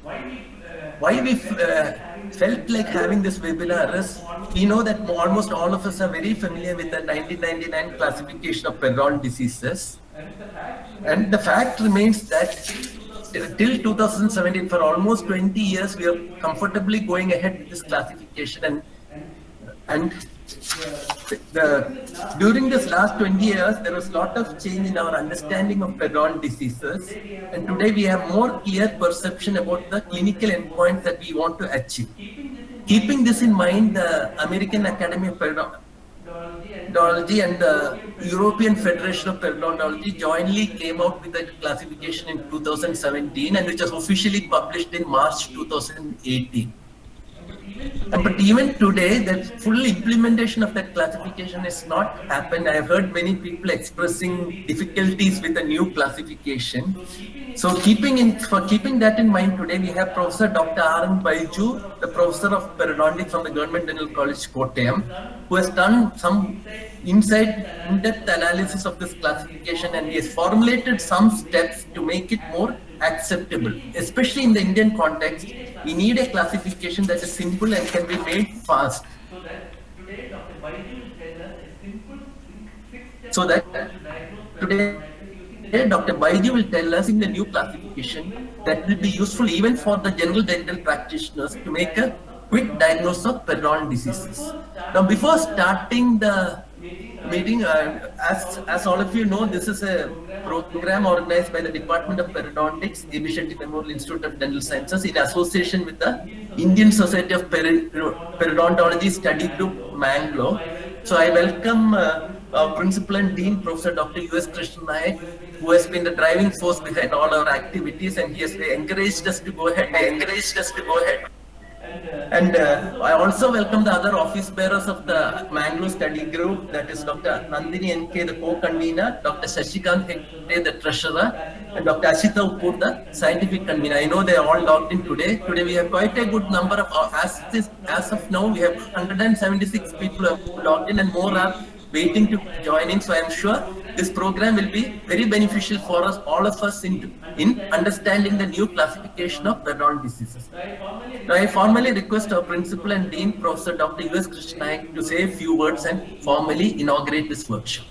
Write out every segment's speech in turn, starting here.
why we felt like having this webinar is we know that almost all of us are very familiar with the 1999 classification of Perron diseases. And the fact remains that till 2017, for almost 20 years, we are comfortably going ahead with this classification. And during this last 20 years, there was a lot of change in our understanding of Perron diseases. And today we have more clear perception about the clinical endpoints that we want to achieve. Keeping this in mind, the American Academy of Periodontology and the European Federation of Periodontology jointly came out with a classification in 2017, and which was officially published in March 2018. But even today, the full implementation of that classification has not happened. I have heard many people expressing difficulties with the new classification. So for keeping that in mind, today we have Professor Dr. R.N. Baiju, the Professor of Periodontics from the Government Dental College, Kottayam, who has done some in-depth analysis of this classification, and he has formulated some steps to make it more acceptable.15 in the Indian context, we need a classification that is simple and can be made fast. So that today Dr. Baiju will tell us in the new classification that will be useful even for the general dental practitioners to make a quick diagnosis of periodontal diseases. Now, before starting the meeting, as all of you know, this is a program organized by the Department of Periodontics, A.B. Shetty Memorial Institute of Dental Sciences, in association with the Indian Society of Periodontology Study Group, Mangalore. So I welcome our Principal and Dean, Professor Dr. U.S. Krishnan Nayak, who has been the driving force behind all our activities, and he has encouraged us to go ahead. And I also welcome the other office bearers of the Mangalore Study Group, that is Dr. Nandini N.K., the co-convener, Dr. Shashikant Hegde, the treasurer, and Dr. Ashita Uppur, the scientific convener. I know they are all logged in today. Today we have quite a good number of, as of now, we have 176 people who have logged in, and more are waiting to join in. So I am sure this program will be very beneficial for us, all of us, in understanding the new classification of periodontal diseases. Now, I formally request our Principal and Dean, Professor Dr. U.S. Krishnan Nayak, to say a few words and formally inaugurate this workshop.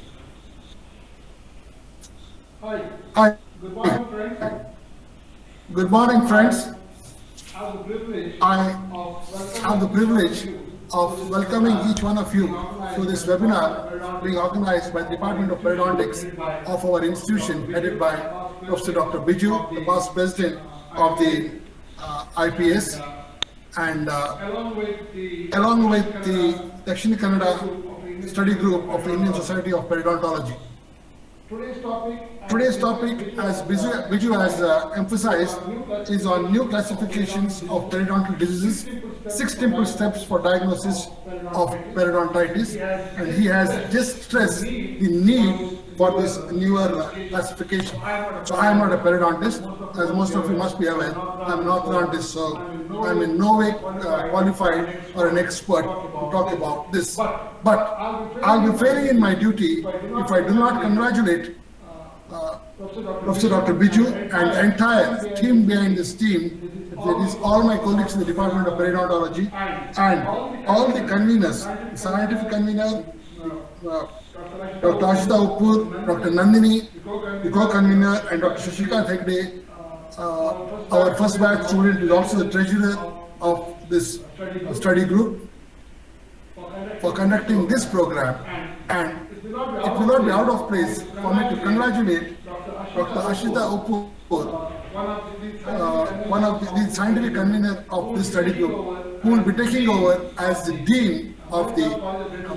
Hi. Good morning, friends. Good morning, friends. I have the privilege of welcoming each one of you to this webinar being organized by the Department of Periodontics of our institution, headed by Professor Dr. Baiju, the past president of the IPS, and along with the Dakshina Kannada study group of the Indian Society of Periodontology. Today's topic, as Baiju has emphasized, is on new classifications of periodontal diseases, 6 simple steps for diagnosis of periodontitis, and he has just stressed the need for this newer classification. So I am not a periodontist, as most of you must be aware. I am an orthodontist, so I am in no way qualified or an expert to talk about this. But I'll be failing in my duty if I do not congratulate Professor Dr. Baiju and the entire team behind this team. That is all my colleagues in the Department of Periodontology and all the conveners, the scientific convener, Dr. Ashita Uppur, Dr. Nandini, the co-convener, and Dr. Shashikant Hegde, our first batch student, is also the treasurer of this study group, for conducting this program. And it will not be out of place for me to congratulate Dr. Ashita Uppur, one of the scientific convener of this study group, who will be taking over as the dean of the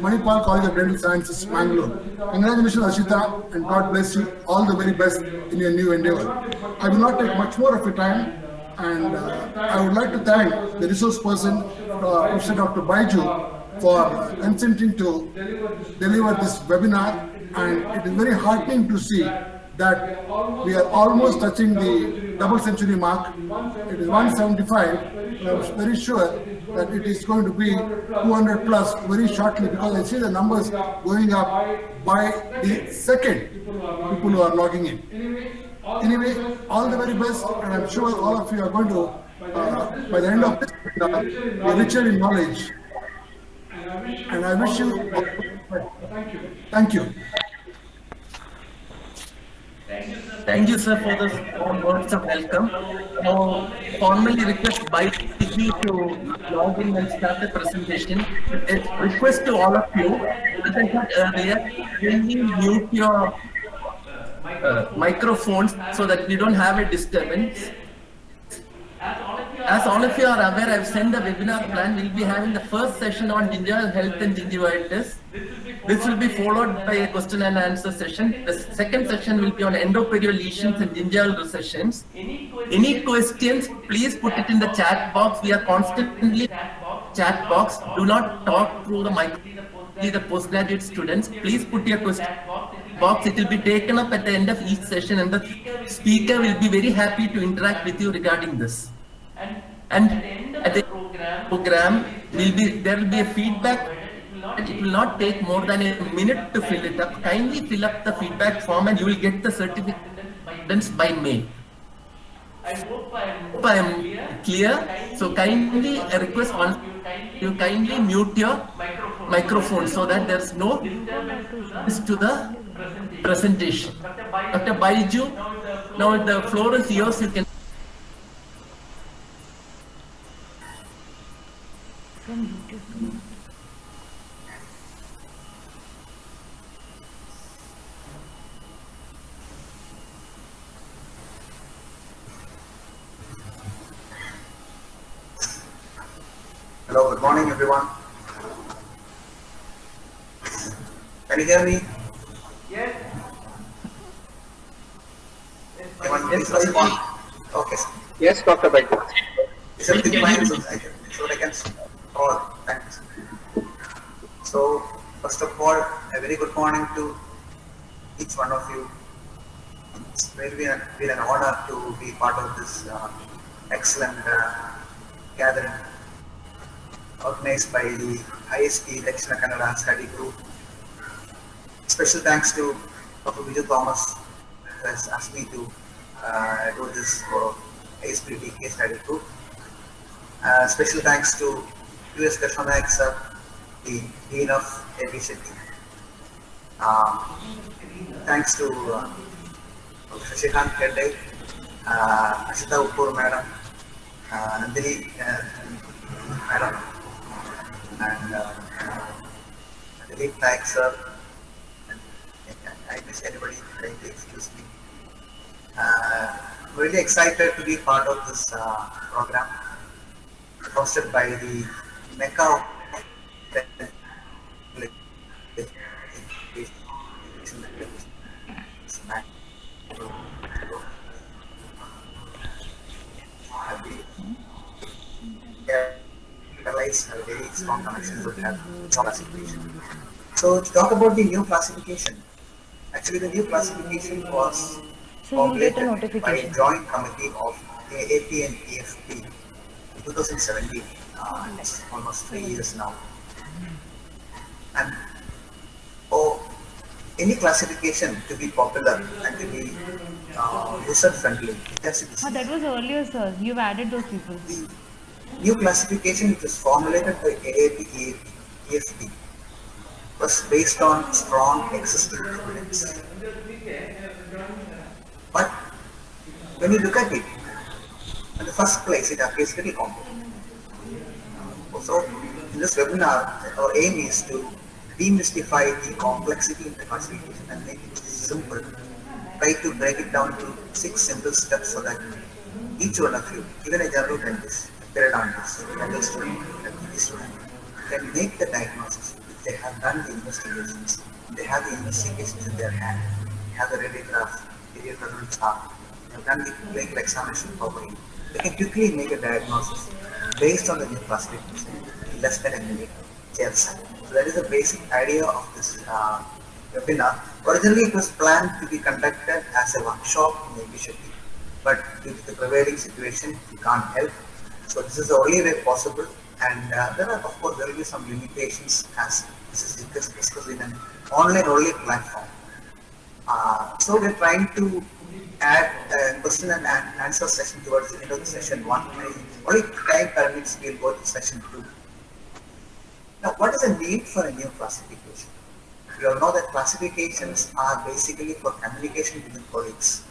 Manipal College of Dental Sciences, Mangalore. Congratulations, Ashita, and God bless you. All the very best in your new endeavor. I will not take much more of your time, and I would like to thank the resource person, Professor Dr. Baiju, for consenting to deliver this webinar, and it is very heartening to see that we are almost touching the double century mark. It is 175, and I was very sure that it is going to be 200 plus very shortly, because I see the numbers going up by the second, people who are logging in. Anyway, all the very best, and I'm sure all of you are going to by the end of this webinar, be richer in knowledge. And I wish you all the best. Thank you. Thank you, sir, for the warm words of welcome. Now, formally request by Sydney to log in and start the presentation. A request to all of you, as I said earlier, kindly mute your microphones so that we don't have a disturbance. As all of you are aware, I've sent the webinar plan. We'll be having the first session on gingival health and gingivitis. This will be followed by a question and answer session. The second session will be on endoperial lesions and gingival recessions. Any questions, please put it in the chat box. We are constantly chat box. Do not talk through the mic. The postgraduate students, please put your question box. It will be taken up at the end of each session, and the speaker will be very happy to interact with you regarding this. And at the program, there will be a feedback. It will not take more than a minute to fill it up. Kindly fill up the feedback form, and you will get the certificates by mail. I hope I am clear. So kindly request on you kindly mute your microphone so that there's no disturbance to the presentation. Dr. Baiju, now the floor is yours. You can. Hello, good morning everyone. Can you hear me? Yes. Anyone please respond? Okay. Yes, Dr. Baiju. Is everything fine? So they can call. Thanks. So, first of all, a very good morning to each one of you. It's really an honor to be part of this excellent gathering organized by the ISP Dakshina Kannada Study Group. Special thanks to Dr. Vijay Thomas, who has asked me to do this for ISP DK Study Group. Special thanks to US Dashanayak sir, the Dean of ABCT. Thanks to Dr. Shashikant Kedde, Ashita Uppur madam, Nandini madam, and Dilip Naik sir. I miss anybody, kindly excuse me. Really excited to be part of this program hosted by the Mecca of realize a very strong connection with classification. So to talk about the new classification, actually the new classification was formulated by a joint committee of AAP and AFP in 2017. It's almost 3 years now. And any classification to be popular and to be user friendly, it has to be. That was earlier, sir. You've added those people. The new classification, which was formulated by AAP, AFP, was based on strong existing evidence. But when you look at it, in the first place, it appears very complex. So, in this webinar, our aim is to demystify the complexity in the classification and make it simple. Try to break it down to 6 simple steps so that each one of you, even a general dentist, a periodontist, a dental student, a PhD student, can make the diagnosis if they have done the investigations, they have the investigations in their hand, they have the radiograph, the chart, they have done the clinical examination properly. They can quickly make a diagnosis based on the new classification in less than a minute. So that is the basic idea of this webinar. Originally, it was planned to be conducted as a workshop in ABCT, but due to the prevailing situation, we can't help. So this is the only way possible, and there are, of course, there will be some limitations as this is discussed in an online-only platform. So we're trying to add a question and answer session towards the end of the session 1. Only time permits, we'll go to session 2. Now, what is the need for a new classification? We all know that classifications are basically for communication between colleagues,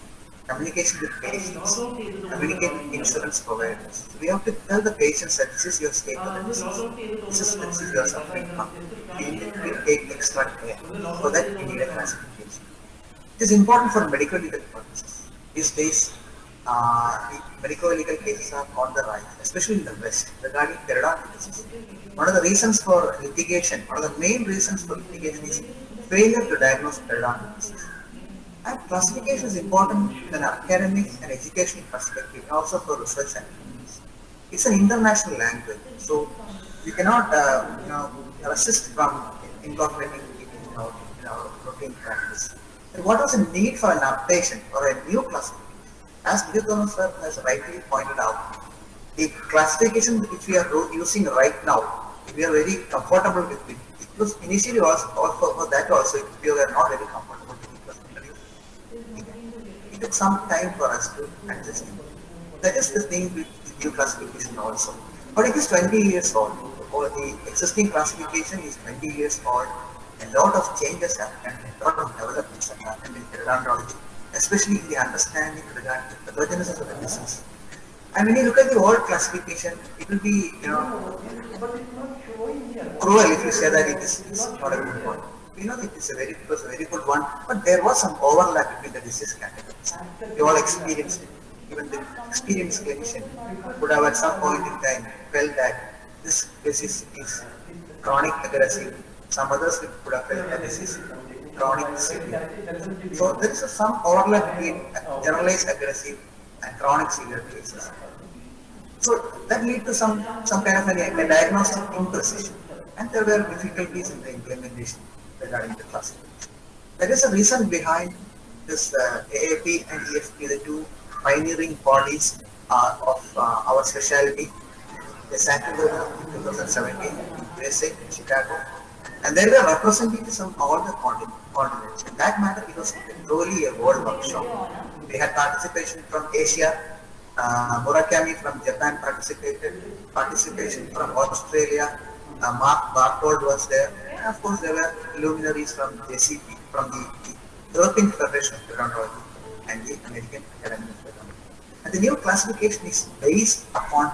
communication with patients, communicate with insurance providers. So we have to tell the patients that this is your state of the disease, this is your suffering from. We take extra care. For that, we need a classification. It is important for medical legal purposes. These days, the medical legal cases are on the rise, especially in the West, regarding periodontal disease. One of the reasons for litigation, one of the main reasons for litigation is failure to diagnose periodontal disease. And classification is important in an academic and educational perspective, and also for research activities. It's an international language, so we cannot, resist from incorporating it in our routine practice. And what was the need for an updation or a new classification? As Vidyathana sir has rightly pointed out, the classification which we are using right now, we are very comfortable with it. It was initially also for that also, we were not very comfortable with it. It took some time for us to adjust it. That is the thing with the new classification also. But it is 20 years old, or the existing classification is 20 years old. A lot of changes have happened, a lot of developments have happened in periodontiology, especially in the understanding regarding the pathogenesis of the disease. And when you look at the old classification, it will be, cruel if you say that it is not a good one. We know that it was a very good one, but there was some overlap between the disease categories. We all experienced it. Even the experienced clinician would have at some point in time felt that this disease is chronic aggressive. Some others would have felt that this is chronic severe. So there is some overlap between generalized aggressive and chronic severe cases. So that lead to some kind of a diagnostic imprecision, and there were difficulties in the implementation regarding the classification. That is the reason behind this AAP and EFP, the two pioneering bodies of our specialty. They sat together in 2017 in USA, Chicago, and there were representatives from all the continents. In that matter, it was truly a world workshop. We had participation from Asia, Murakami from Japan participation from Australia, Mark Barthold was there, and of course there were luminaries from JCP, from the European Federation of Periodontiology and the American Academy of Periodontiology. And the new classification is based upon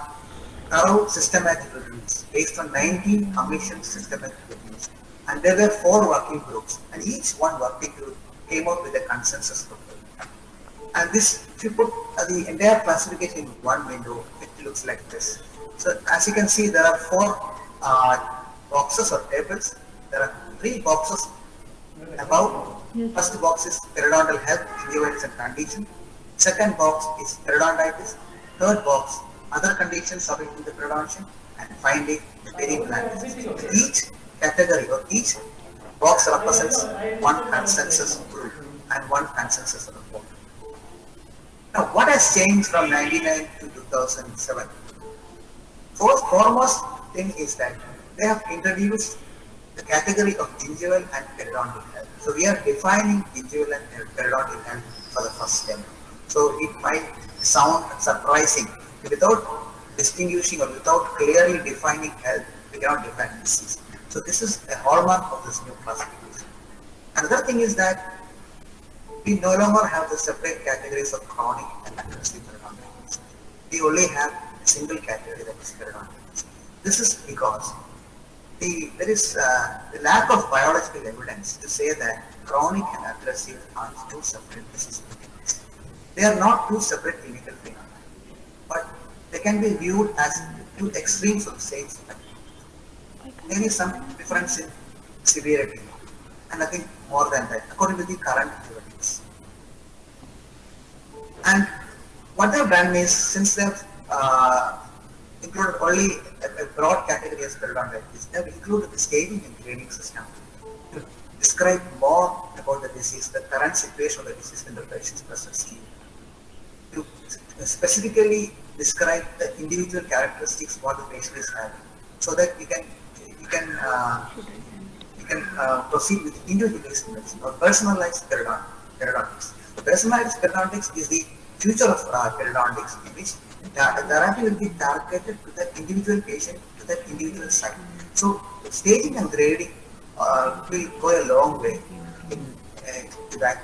thorough systematic reviews, based on 19 commissioned systematic reviews. And there were 4 working groups, and each one working group came out with a consensus proposal. And this, if you put the entire classification in one window, it looks like this. So as you can see, there are 4 boxes or tables. There are 3 boxes above. First box is periodontal health, gingivitis and condition. Second box is periodontitis. Third box, other conditions affecting the periodontium. And finally, the peri-implant disease. Each category or each box represents one consensus group and one consensus report. Now, what has changed from 1999 to 2007? Foremost thing is that they have introduced the category of gingival and periodontal health. So we are defining gingival and periodontal health for the first time. So it might sound surprising. Without distinguishing or without clearly defining health, we cannot define disease. So this is a hallmark of this new classification. Another thing is that we no longer have the separate categories of chronic and aggressive periodontitis. We only have a single category, that is periodontitis. This is because there is the lack of biological evidence to say that chronic and aggressive are 2 separate diseases. They are not 2 separate clinical phenomena, but they can be viewed as 2 extremes of the same spectrum. There is some difference in severity, and nothing more than that, according to the current evidence. And what they have done is, since they have included only a broad category as periodontitis, they have included the staging and grading system to describe more about the disease, the current situation of the disease in the patient's present state, to specifically describe the individual characteristics what the patient is having, so that you can proceed with individualized medicine or personalized periodontitis. periodontics. So personalized periodontics is the future of periodontics, in which therapy will be targeted to that individual patient, to that individual site. So staging and grading will go a long way in to that.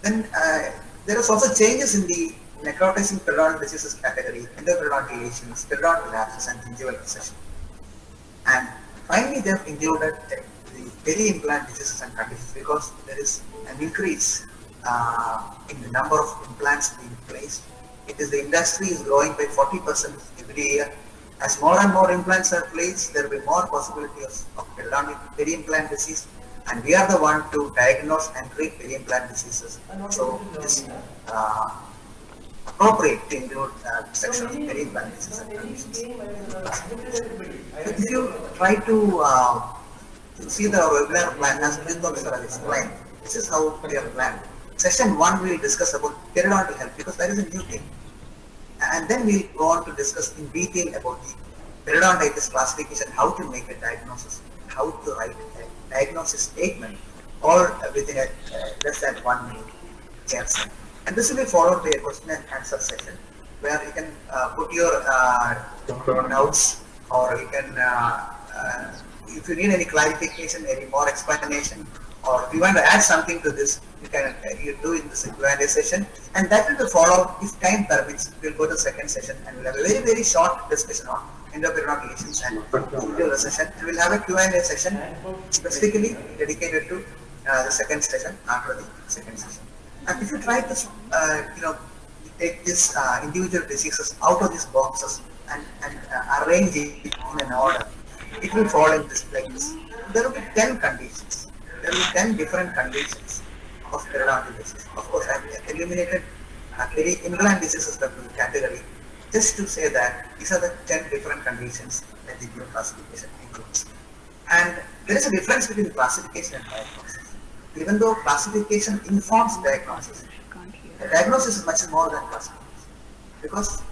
Then there is also changes in the necrotizing periodontal diseases category, endoperiodontal lesions, periodontal lapses, and gingival recession. And finally, they have included the peri-implant diseases and conditions because there is an increase in the number of implants being placed. It is the industry is growing by 40% every year. As more and more implants are placed, there will be more possibility of peri-implant disease, and we are the one to diagnose and treat peri-implant diseases. So it is appropriate to include section of peri-implant diseases and conditions. If you try to see the regular plan as Professor has explained, this is how we are planned. Session 1 we will discuss about periodontal health because that is a new thing. And then we'll go on to discuss in detail about the periodontitis classification, how to make a diagnosis, how to write a diagnosis statement, all within a less than 1 minute chance. And this will be followed by a question and answer session where you can put your doubts, or you can, if you need any clarification, any more explanation, or if you want to add something to this, you can you do in this Q&A session, and that will be followed if time permits. We'll go to the second session and we'll have a very, very short discussion on endoperiodontal lesions and gingival recession. And we'll have a Q&A session specifically dedicated to the second session after the second session. And if you try to, take these individual diseases out of these boxes and arrange it in an order, it will fall in this like this. There will be 10 conditions. There will be 10 different conditions of periodontal disease. Of course, I have eliminated peri-implant diseases from the category just to say that these are the 10 different conditions that the new classification includes. And there is a difference between classification and diagnosis. Even though classification informs diagnosis, the diagnosis is much more than classification, because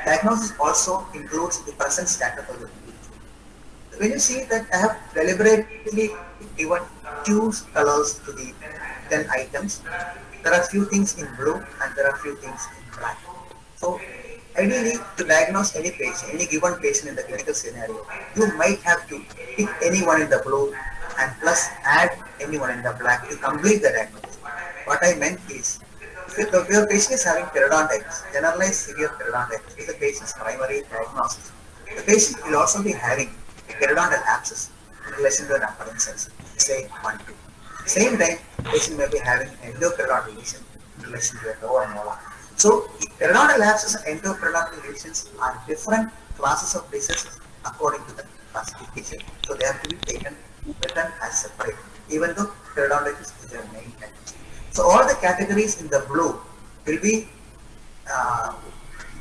diagnosis also includes the present status of the individual. When you see that I have deliberately given 2 colors to the 10 items, there are few things in blue and there are few things in black. So ideally, to diagnose any patient, any given patient in the clinical scenario, you might have to pick anyone in the blue and plus add anyone in the black to complete the diagnosis. What I meant is, if your patient is having periodontitis, generalized severe periodontitis is the patient's primary diagnosis. The patient will also be having a periodontal abscess in relation to an upper incisor, say 1, 2. Same time, the patient may be having endoperiodontal lesion in relation to a lower molar. So, periodontal abscess and endoperiodontal lesions are different classes of diseases according to the classification. So, they have to be written as separate, even though periodontitis is their main condition. So, all the categories in the blue will be,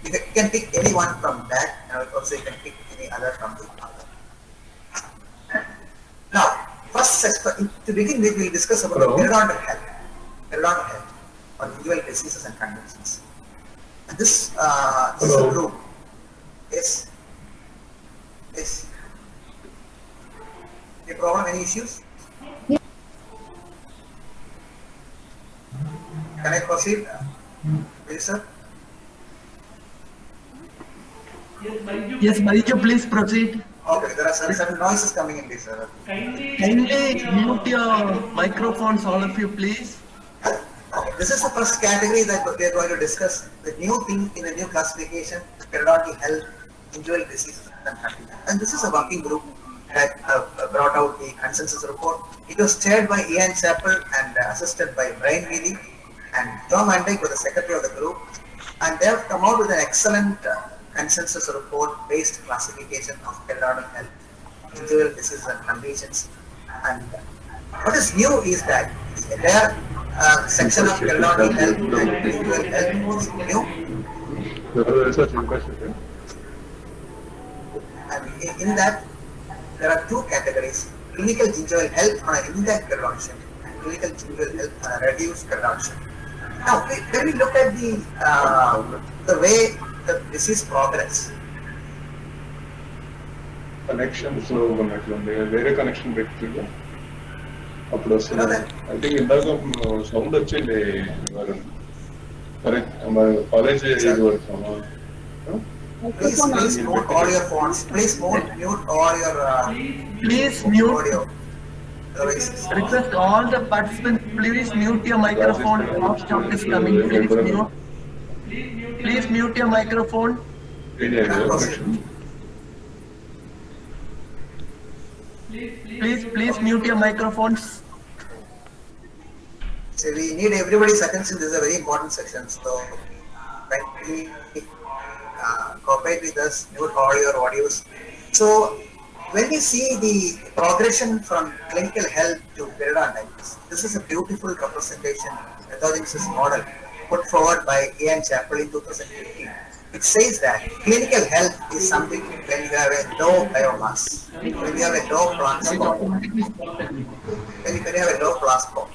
you can pick any one from that, and also you can pick any other from the other. Now, first, to begin with, we will discuss about periodontal health, or gingival diseases and conditions. And this is a blue. Yes. Yes. Any problem? Any issues? Can I proceed? Yes, sir. Yes, Marijo, please proceed. Okay, there are certain noises coming in this. Kindly mute your microphones, all of you, please. Okay, this is the first category that we are going to discuss. The new thing in the new classification, periodontal health, gingival diseases and conditions. And this is a working group that brought out the consensus report. It was chaired by Ian Chappell and assisted by Brian Mealy, and John Van Dyke was the secretary of the group. And they have come out with an excellent consensus report based classification of periodontal health, gingival diseases and conditions. And what is new is that their section of periodontal health and gingival health is new. And in that, there are 2 categories: clinical gingival health on an intact periodontium and clinical gingival health on a reduced periodontium. Now, when we look at the way the disease progress. Connection, so ಬೇರೆ connection ಬೇಕಿಲ್ಲ. అప్పుడు వస్తుంది I think ఇందాక sound వచ్చింది correct మన college ఇది పడుతున్నామా Please mute all your phones. Please mute all your Please mute. audio devices. Request all the participants, please mute your microphone. Off stock is coming. Please mute. Please mute your microphone. Please mute your microphones. So we need everybody's attention. This is a very important section. So kindly cooperate with us, mute all your audios. So when we see the progression from clinical health to periodontitis, this is a beautiful representation, pathogenesis model put forward by Ian Chappell in 2015. It says that clinical health is something when you have a low biomass, when you have a low plant score, when you have a low plant score.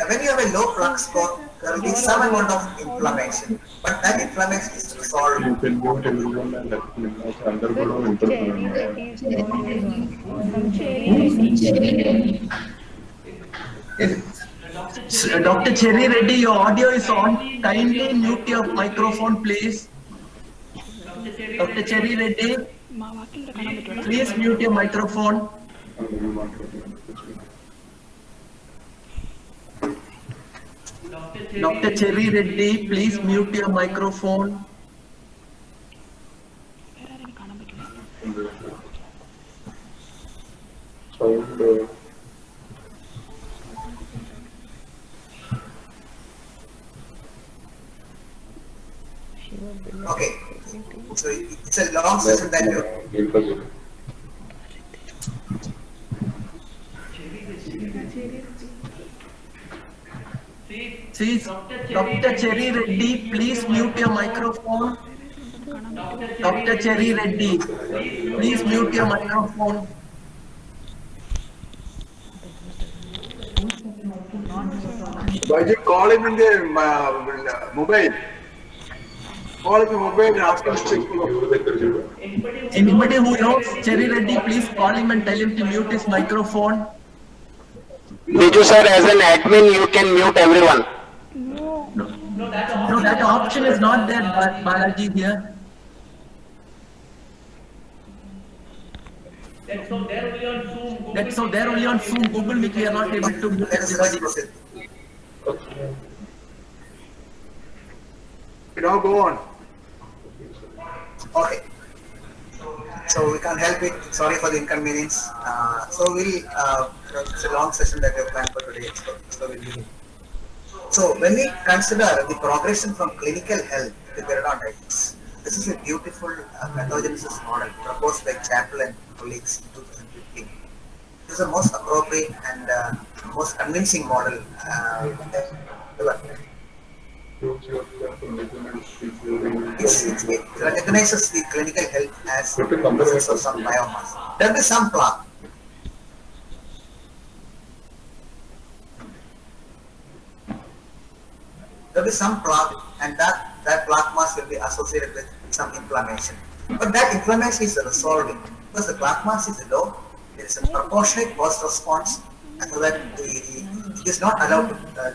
When you have a low plaque score, there will be some amount of inflammation, but that inflammation is resolved. You can mute everyone and let me know. అందరూ కూడా వింటున్నారు. Dr. Cherry Reddy, your audio is on. Kindly mute your microphone, please. Dr. Cherry Reddy, please mute your microphone. Dr. Cherry Reddy, please mute your microphone. Sound Okay, so it's a long session that you. See, Dr. Cherry Reddy, please mute your microphone. Dr. Cherry Reddy, please mute your microphone. Bajit, call him in the mobile. Call him in mobile and ask him to speak. Anybody who knows Cherry Reddy, please call him and tell him to mute his microphone. Biju sir, as an admin, you can mute everyone. No, that option is not there, Balaji here. That's so there only on Zoom, Google Meet, we are not able to mute Let's everybody. proceed. Now go on. Okay. So we can't help it. Sorry for the inconvenience. It's a long session that we have planned for today. So we'll begin. So when we consider the progression from clinical health to periodontitis, this is a beautiful pathogenesis model proposed by Chappell and colleagues in 2015. This is the most appropriate and most convincing model ever. It recognizes the clinical health as the presence of some biomass. There will be some plaque. There will be some plaque, and that plaque mass will be associated with some inflammation. But that inflammation is resolving because the plaque mass is low. There is a proportionate host response, and so that it is not allowed.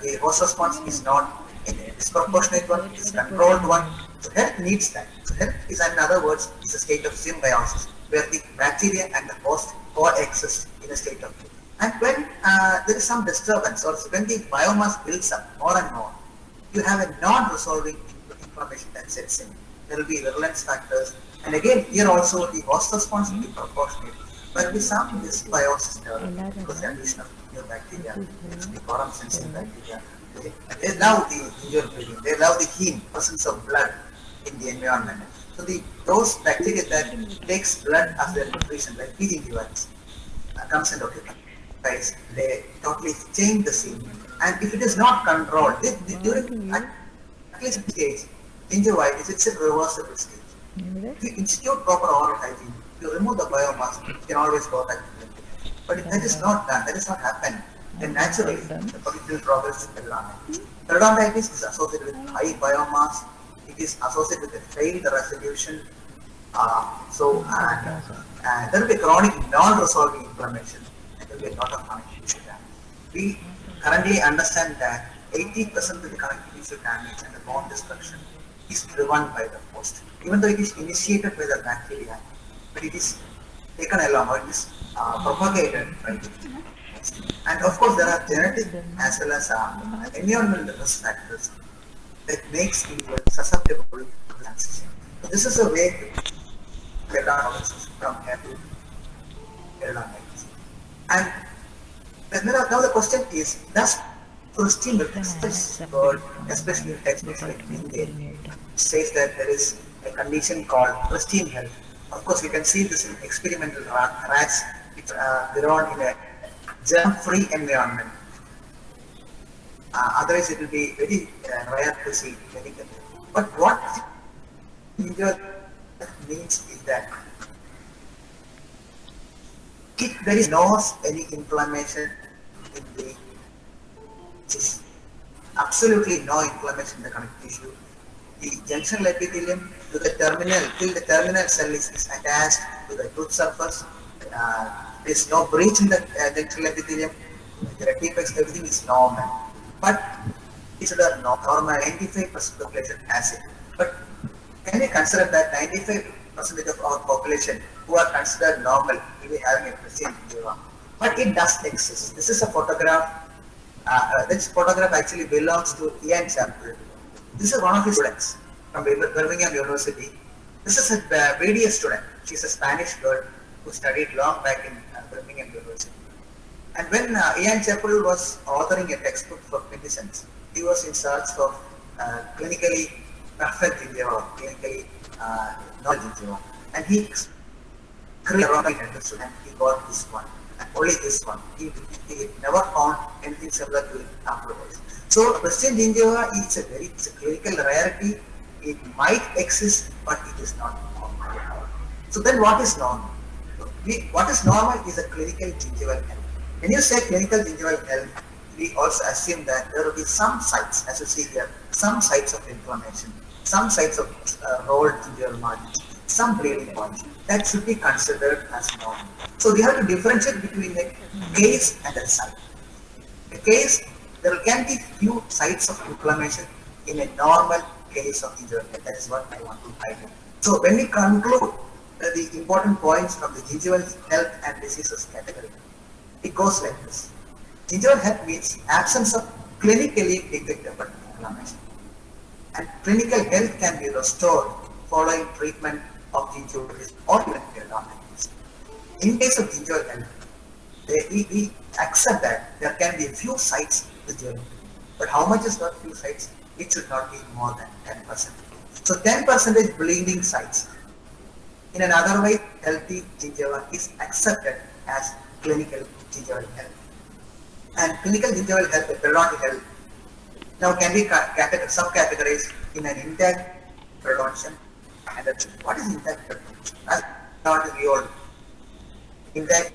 The host response is not a disproportionate one; it is controlled one. So health needs that. So health is, in other words, is a state of symbiosis where the bacteria and the host coexist in a state of. And when there is some disturbance, or when the biomass builds up more and more, you have a non-resolving inflammation that sets in. There will be virulence factors, and again here also the host response will be proportionate. But with some dysbiosis development because the addition of new bacteria, the quorum sensing bacteria, they love the injured breathing, they love the heme, presence of blood in the environment. So those bacteria that takes blood as their nutrition, like feeding device, comes and occupies, they totally change the scene. And if it is not controlled, during at least stage, gingivitis, it's a reversible stage. If you institute proper oral hygiene, you remove the biomass, you can always go back to it. But if that is not done, that is not happened, then naturally the particular progress is periodontitis. Periodontitis is associated with high biomass, it is associated with a failed resolution. There will be chronic non-resolving inflammation, and there will be a lot of chronic tissue damage. we currently understand that 80% of the connective tissue damage and the bone destruction is driven by the host. Even though it is initiated by the bacteria, but it is taken along or it is propagated by the host. And of course, there are genetic as well as environmental risk factors that makes people susceptible to transition. So this is a way to get out from here to periodontitis. And now the question is, does pristine this word, especially in textbooks like India, says that there is a condition called pristine health. Of course, we can see this in experimental rats which grown in a germ-free environment. Otherwise, it will be very rare to see medically. But what gingival means is that if there is no any inflammation in the tissue, absolutely no inflammation in the connective tissue, the junctional epithelium to the terminal, till the terminal cell is attached to the tooth surface, there is no breach in the junctional epithelium, the rectifex, everything is normal. But it's a normal 95% population has it. But can we consider that 95% of our population who are considered normal will be having a pristine gingiva? But it does exist. This is a photograph. This photograph actually belongs to Ian Chappell. This is one of his students from Birmingham University. This is a BDS student. She's a Spanish girl who studied long back in Birmingham University. And when Ian Chappell was authoring a textbook for clinicians, he was in search of clinically perfect gingiva, clinically knowledge gingiva. And he created a and he got this one, and only this one. He never found anything similar to it afterwards. So pristine gingiva is a clinical rarity. It might exist, but it is not normal. So then what is normal? What is normal is a clinical gingival health. When you say clinical gingival health, we also assume that there will be some sites, as you see here, some sites of inflammation, some sites of rolled gingival margins, some bleeding points. That should be considered as normal. So we have to differentiate between a case and a site. A case, there can be few sites of inflammation in a normal case of gingival health. That is what I want to highlight. So when we conclude the important points from the gingival health and diseases category, it goes like this. Gingival health means absence of clinically detectable inflammation. And clinical health can be restored following treatment of gingivitis or even periodontitis. In case of gingival health, we accept that there can be a few sites with gingival. But how much is that few sites? It should not be more than 10%. So 10% bleeding sites. In an otherwise healthy gingiva is accepted as clinical gingival health. And clinical gingival health, periodontal health, now can be subcategorized in an intact periodontium and a what is intact periodontium? As not we all intact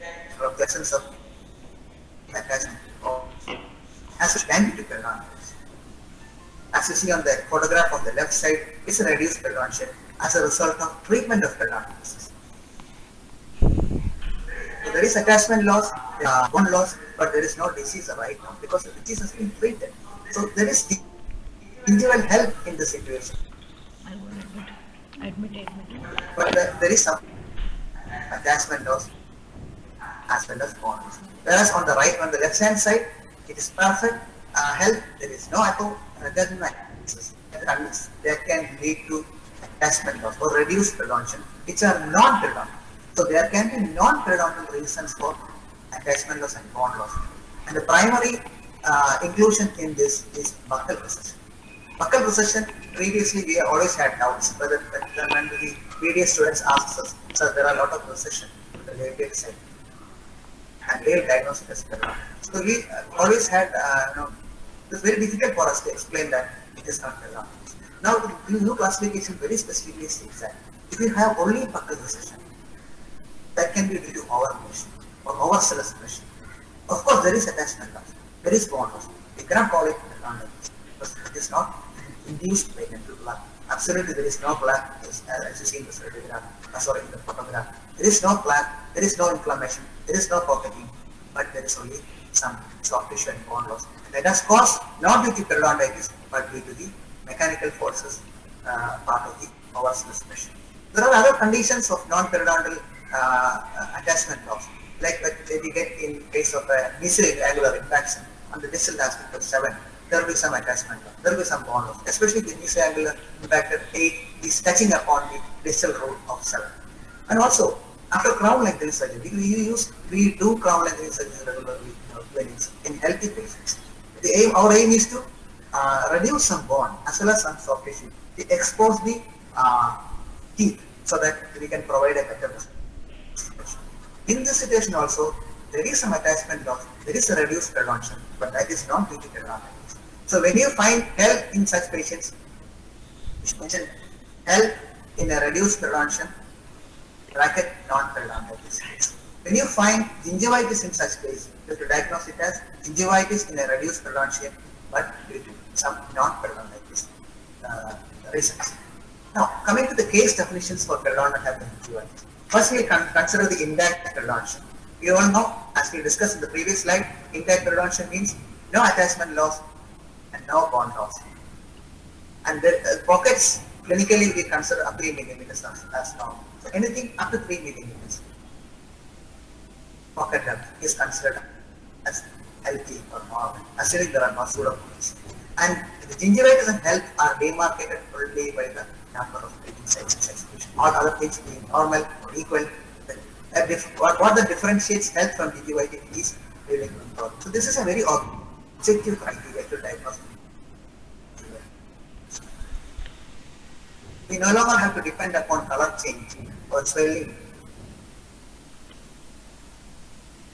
presence of attachment as a can be to periodontitis. As you see on the photograph on the left side, it's a reduced periodontium as a result of treatment of periodontitis. So there is attachment loss, bone loss, but there is no disease right now because the disease has been treated. So there is gingival health in the situation. Admit. But there is some attachment loss as well as bone loss. Whereas on the right, on the left hand side, it is perfect health. There is no echo, there can lead to attachment loss or reduced periodontium, which are non-periodontal. So there can be non-periodontal reasons for attachment loss and bone loss. And the primary inclusion in this is buccal recession. Buccal recession, previously we always had doubts whether when the BDS students asked us, so there are a lot of recession in the labial side. And they'll diagnose it as periodontal. So we always had, it's very difficult for us to explain that it is not periodontal. Now the new classification very specifically states that if you have only buccal recession, that can be due to overmotion or overzealous pressure. Of course, there is attachment loss, there is bone loss. We cannot call it periodontitis because it is not induced by dental plaque. Absolutely, there is no plaque, as you see in the in the photograph. There is no plaque, there is no inflammation, there is no pocketing, but there is only some soft tissue and bone loss. That has caused not due to periodontitis but due to the mechanical forces part of the power suspension. There are other conditions of non-periodontal attachment loss, like when we get in case of a mesoangular impaction on the distal aspect of 7, there will be some attachment loss, there will be some bone loss, especially the mesoangular impacted 8 is touching upon the distal root of 7. And also, after crown lengthening surgery, we do crown lengthening surgery regularly in healthy patients. Our aim is to reduce some bone as well as some soft tissue, to expose the teeth so that we can provide a better restoration. In this situation also, there is some attachment loss, there is a reduced periodontium, but that is not due to periodontitis. So when you find help in such patients, which mentioned help in a reduced periodontium, bracket non-periodontitis. When you find gingivitis in such case, you have to diagnose it as gingivitis in a reduced periodontium, but due to some non-periodontitis reasons. Now, coming to the case definitions for periodontal health and gingivitis. First, we consider the intact periodontium. We all know, as we discussed in the previous slide, intact periodontium means no attachment loss and no bone loss. And the pockets, clinically, we consider up 3 millimeters as normal. So anything up to 3 millimeters pocket depth is considered as healthy or normal, assuming there are no pseudopods. And the gingivitis and health are demarcated only by the number of breathing sites in execution. All other things being normal or equal. What that differentiates health from gingivitis is breathing problem. So this is a very objective criteria to diagnose. We no longer have to depend upon color change or swelling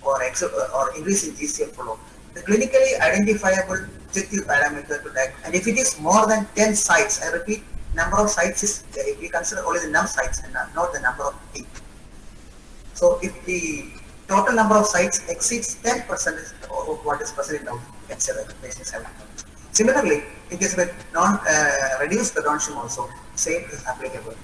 or increase in GCF flow. The clinically identifiable objective parameter to diagnose, and if it is more than 10 sites, I repeat, number of sites is, we consider only the number of sites and not the number of teeth. So if the total number of sites exceeds 10% of what is present in the output, we can say that the patient is having. Similarly, in case of a reduced periodontium also, same is applicable.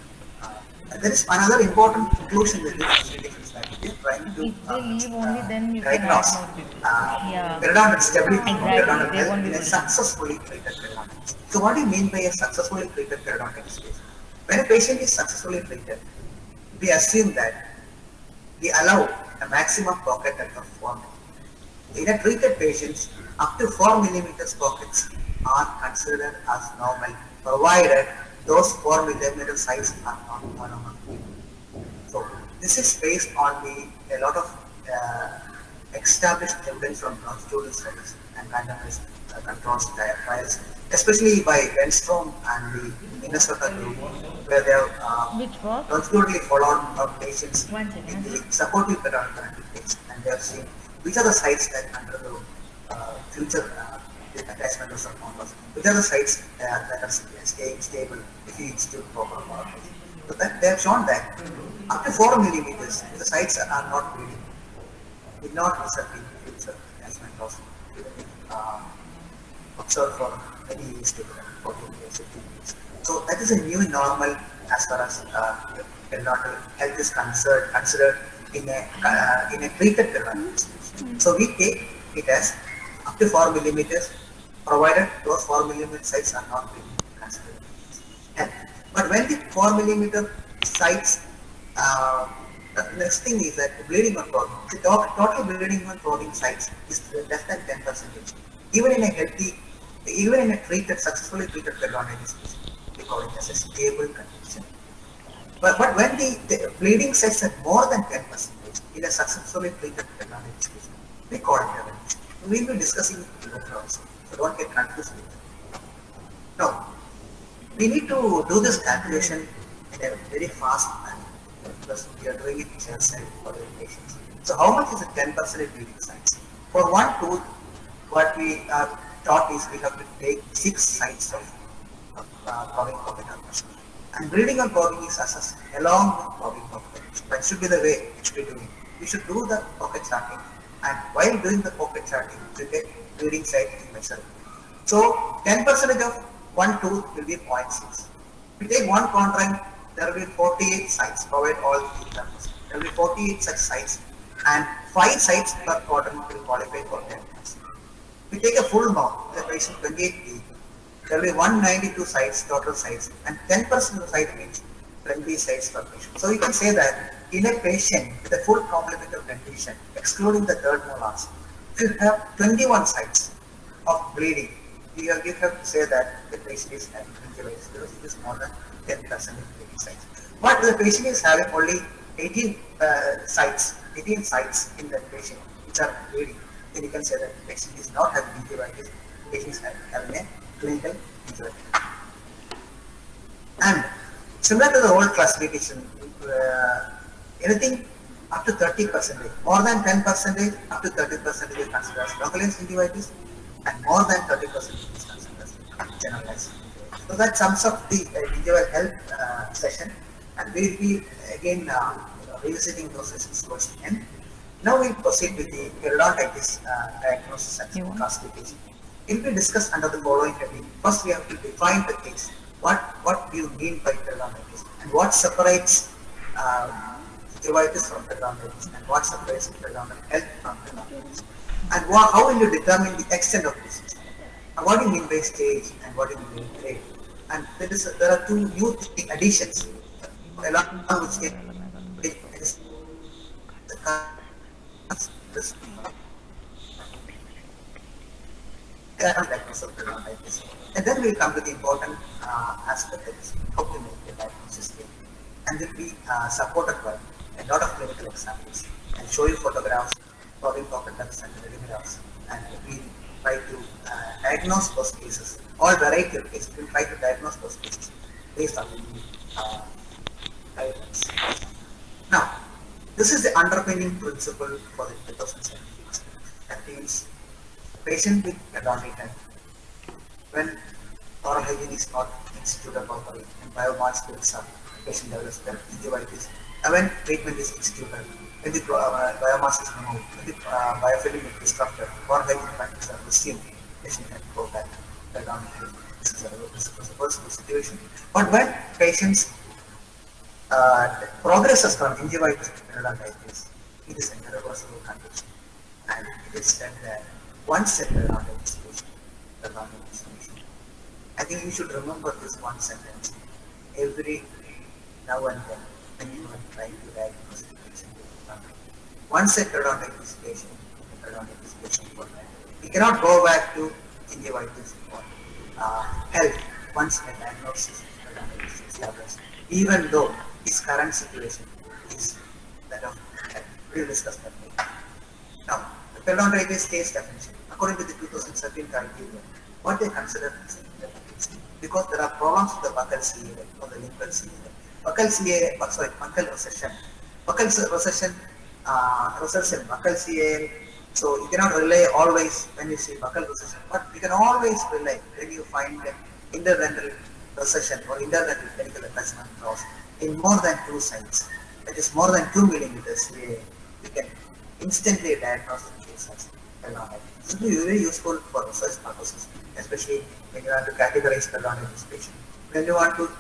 And there is another important conclusion with this is that we are trying to If they leave only, then you can diagnose add more. Yeah. periodontal stability of Exactly, periodontal they health won't be in a able to. successfully treated periodontitis. So what do you mean by a successfully treated periodontitis case? When a patient is successfully treated, we assume that we allow a maximum pocket depth of 4 mm. In a treated patients, up to 4 millimeters pockets are considered as normal, provided those 4 millimeter size are not monomer. So this is based on a lot of established evidence from longitudinal studies and randomized controlled trials, especially by Renstrom and the Minnesota group, where they have Which was? longitudinally followed patients One second. in the supportive periodontal case, and they have seen which are the sites that undergo future attachment loss or bone loss, which are the sites that are staying stable if you institute proper monitoring. So that they have shown that up to 4 millimeters, the sites are not bleeding, did not result in future attachment loss. Observed for many years to 14 years, 15 years. So that is a new normal as far as periodontal health is considered in a treated periodontal. So we take it as up to 4 millimeters, provided those 4 millimeter sites are not being considered. But when the 4 millimeter sites, the next thing is that bleeding or clogging. The total bleeding or clogging sites is less than 10%. Even in a healthy, even in a successfully treated periodontitis, we call it as a stable condition. But when the bleeding sites are more than 10% in a successfully treated periodontitis, we call it a. We will be discussing it later also, so don't get confused with it. Now, we need to do this calculation in a very fast manner because we are doing it child side for the patients. So how much is a 10% bleeding sites? For one tooth, what we are taught is we have to take 6 sites of clogging pocket ulcers. And bleeding or clogging is assessed along with clogging pocket ulcers. That should be the way it should be doing. We should do the pocket charting, and while doing the pocket charting, we get bleeding site measured. So 10% of one tooth will be 0.6. If we take one contract, there will be 48 sites, provide all the numbers. There will be 48 such sites, and 5 sites per quadrant will qualify for diagnosis. We take a full norm, the patient 28D, there will be 192 sites, total sites, and 10% of the site means 20 sites per patient. So you can say that in a patient with a full complement of condition, excluding the third molars, if you have 21 sites of bleeding, you have to say that the patient is having gingivitis because it is more than 10% of bleeding sites. But the patient is having only 18 sites in that patient which are bleeding, then you can say that the patient is not having gingivitis, the patient is having a clinical gingivitis. And similar to the old classification, anything up to 30%, more than 10%, up to 30% is considered as localized gingivitis, and more than 30% is considered as generalized. So that sums up the gingival health session, and we will be again revisiting those sessions towards the end. Now we will proceed with the periodontitis diagnosis and classification. It will be discussed under the following heading. First, we have to define the case. What do you mean by periodontitis, and what separates gingivitis from periodontitis, and what separates periodontal health from periodontitis, and how will you determine the extent of disease, and what do you mean by stage, and what do you mean by grade. And there are 2 new additions along with stage. And then we come to the important aspect that is how to make the diagnosis clear, and will be supported by a lot of clinical examples and show you photographs, probing pockets and radiographs, and we try to diagnose those cases, all variety of cases. We try to diagnose those cases based on the guidelines. Now, this is the underpinning principle for the 2017. That means patient with periodontitis, when oral hygiene is not instituted properly and biomarkers builds up, patient develops gingivitis, and when treatment is instituted, when the biomass is removed, when the biofilm is disrupted, oral hygiene practices are resumed, patient can go back to periodontitis. This is a reversible situation. But when patients progresses from gingivitis to periodontitis, it is an irreversible condition, and it is said that once a periodontitis patient, I think you should remember this one sentence every now and then when you are trying to diagnose the patient with periodontitis. Once a periodontitis patient, we cannot go back to gingivitis or health once a diagnosis of periodontitis is established, even though his current situation is that of health. We will discuss that later. Now, the periodontitis case definition, according to the 2013 criteria, what they consider as a, because there are problems with the buccal CA or the lingual CA. Buccal CA, buccal recession. Buccal recession results in buccal CA. So you cannot rely always when you see buccal recession, but you can always rely when you find an interdental recession or interdental pedicle attachment loss in more than 2 sites, that is more than 2 millimeters CA, you can instantly diagnose the case as periodontitis. This will be very useful for research purposes, especially when you want to categorize periodontitis patient. When you want to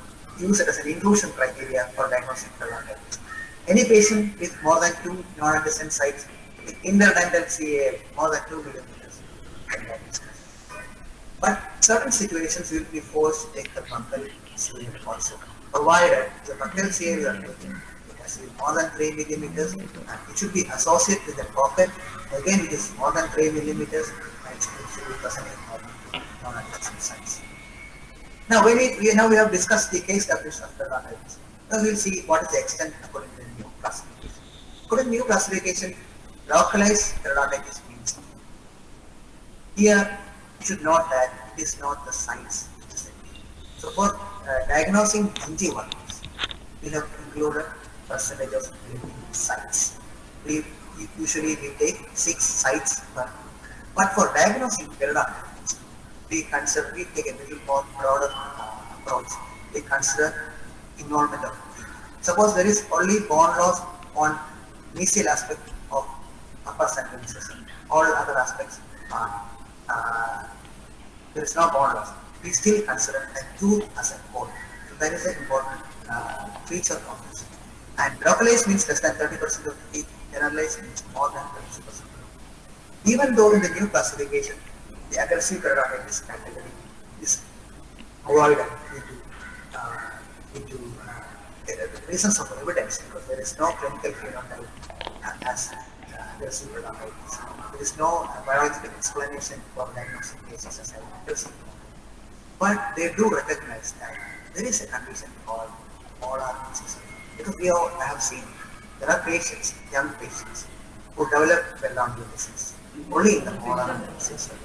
use it as an inclusion criteria for diagnosing periodontitis. Any patient with more than 2 non-adjacent sites with interdental CA more than 2 millimeters can diagnose. But certain situations you will be forced to take the buccal CA also, provided the buccal CA you are taking more than 3 millimeters, and it should be associated with a pocket. Again, it is more than 3 millimeters, and it should be present in more than non-adjacent sites. Now, we have discussed the case definition of periodontitis. Now we will see what is the extent according to the new classification. According to the new classification, localized periodontitis means something. Here, you should note that it is not the size. So for diagnosing gingivitis, we have included percentage of bleeding sites. Usually we take 6 sites per. But for diagnosing periodontitis, we take a little more broader approach. We consider involvement of teeth. Suppose there is only bone loss on mesial aspect of upper central incision. All other aspects are there is no bone loss. We still consider a tooth as a whole. So that is an important feature of this. And localized means less than 30% of teeth generalized means more than 30%. Even though in the new classification, the aggressive periodontitis category is avoided into the reasons of evidence, because there is no clinical phenotype as aggressive periodontitis. There is no biological explanation for diagnosing cases as aggressive. But they do recognize that there is a condition called molar incision. Because I have seen there are patients, young patients, who develop periodontal disease only in the molar incision.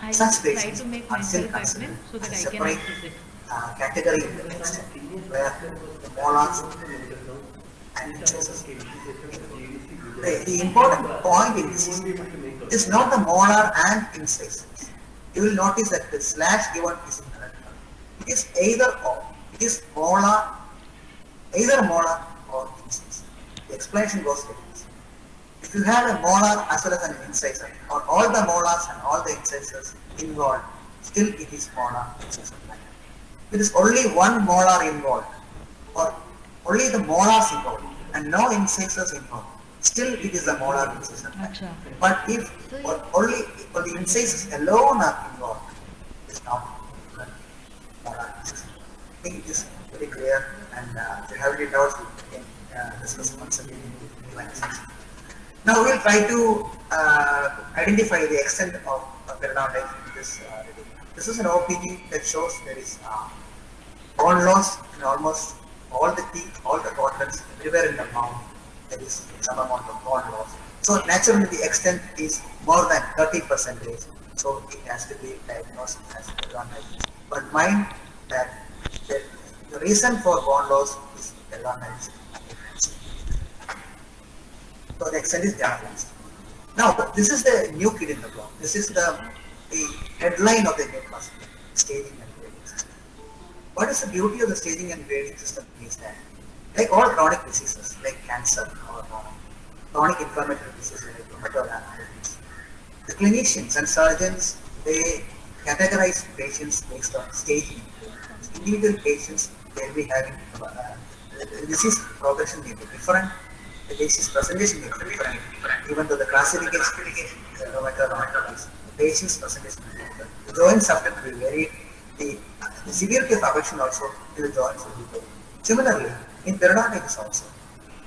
I Such try patients to make are still myself considered admin so that as I a can separate access it. category in the next, where the molars and incisors. The important point in this is not the molar and incisors. You will notice that the slash given is in red color. It is either or. It is either molar or incisor. The explanation goes like this. If you have a molar as well as an incisor, or all the molars and all the incisors involved, still it is molar incisor. If it is only one molar involved, or only the molars involved, and no incisors involved, still it is a molar incisor. Acha. But if only the incisors alone are involved, it is not molar incisor. I think it is very clear, and if you have any doubts, we can discuss once again in the line section. Now we will try to identify the extent of periodontitis in this reading. This is an OPG that shows there is bone loss in almost all the teeth, all the quadrants, everywhere in the mouth. There is some amount of bone loss. So naturally the extent is more than 30%. So it has to be diagnosed as periodontitis. But mind that the reason for bone loss is periodontitis. So the extent is generalized. Now this is the new kid in the block. This is the headline of the new class, staging and grading system. What is the beauty of the staging and grading system is that, like all chronic diseases like cancer or chronic inflammatory diseases like rheumatoid arthritis, the clinicians and surgeons, they categorize patients based on staging. Individual patients, they will be having the disease progression may be different, the disease presentation may be different, even though the classification is rheumatoid arthritis, the patient's presentation may be different. The joints have to be varied, the severity of affection also in the joints will be varied. Similarly, in periodontitis also,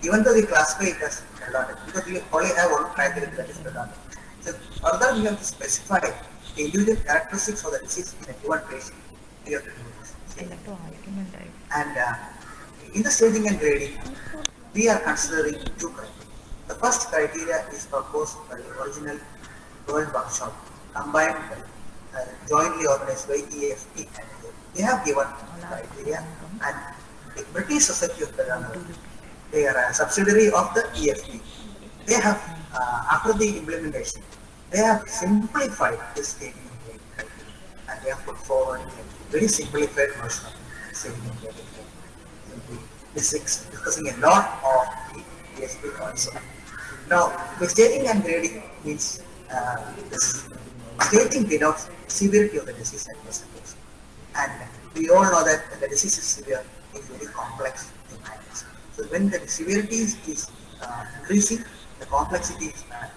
even though they classify it as periodontitis, because we only have one criteria that is periodontitis. So further we have to specify the individual characteristics of the disease in a given patient. We have to do this. And in the staging and grading, we are considering two criteria. The first criteria is proposed by the original World Workshop, combined jointly organized by EFP, and they have given criteria, and the British Society of Periodontics, they are a subsidiary of the EFP. They have, after the implementation, they have simplified this staging and grading criteria, and they have put forward a very simplified version of staging and grading criteria. This is discussing a lot of the EFP also. Now, the staging and grading means this staging denotes severity of the disease and presentation. And we all know that when the disease is severe, it is very complex in management. So when the severity is increasing, the complexity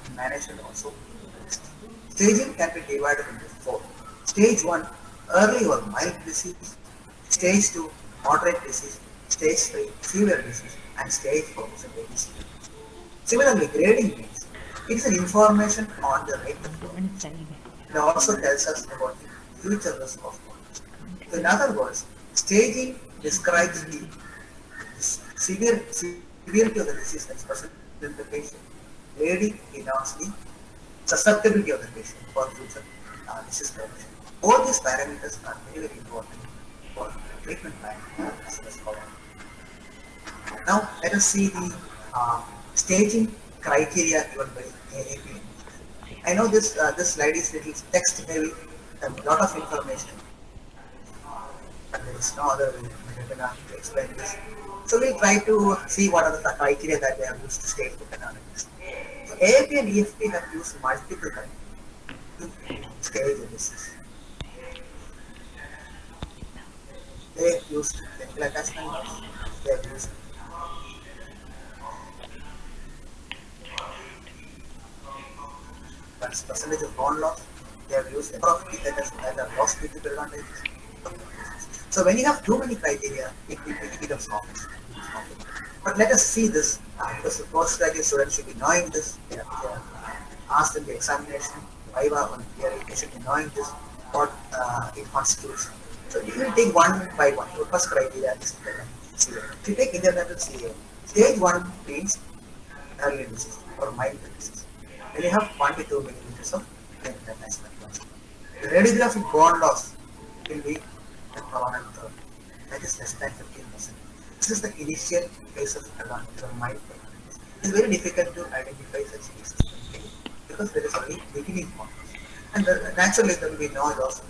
in management also increases. Staging can be divided into four. Stage 1, early or mild disease. Stage 2, moderate disease. Stage 3, severe disease. And stage 4 is a very severe disease. Similarly, grading means it is an information on the rate of growth. It also tells us about the future risk of growth. So in other words, staging describes the severity of the disease that is present in the patient. Grading denotes the susceptibility of the patient for future disease progression. All these parameters are very, very important for treatment plan as well as follow-up. Now let us see the staging criteria given by AAP. I know this slide is little text heavy, a lot of information, and there is no other way to explain this. So we'll try to see what are the criteria that they have used to stage the canonics. So AAP and EFP have used multiple criteria to stage the disease. They have used clinical attachment, they have used percentage of bone loss. They have used number of teeth that have lost due to periodontitis. So when you have too many criteria, it becomes complex. But let us see this, because the postgraduate students should be knowing this. They are asked in the examination, Viva on theory, they should be knowing this, what it constitutes. So you will take one by one. The first criteria is CA. If you take intermittent CA, stage 1 means early disease or mild disease. Then you have 1 to 2 millimeters of attachment. The radiographic bone loss will be the coronal third. That is less than 15%. This is the initial phase of periodontitis or mild periodontitis. It is very difficult to identify such cases because there is only beginning bone loss. And naturally there will be no loss,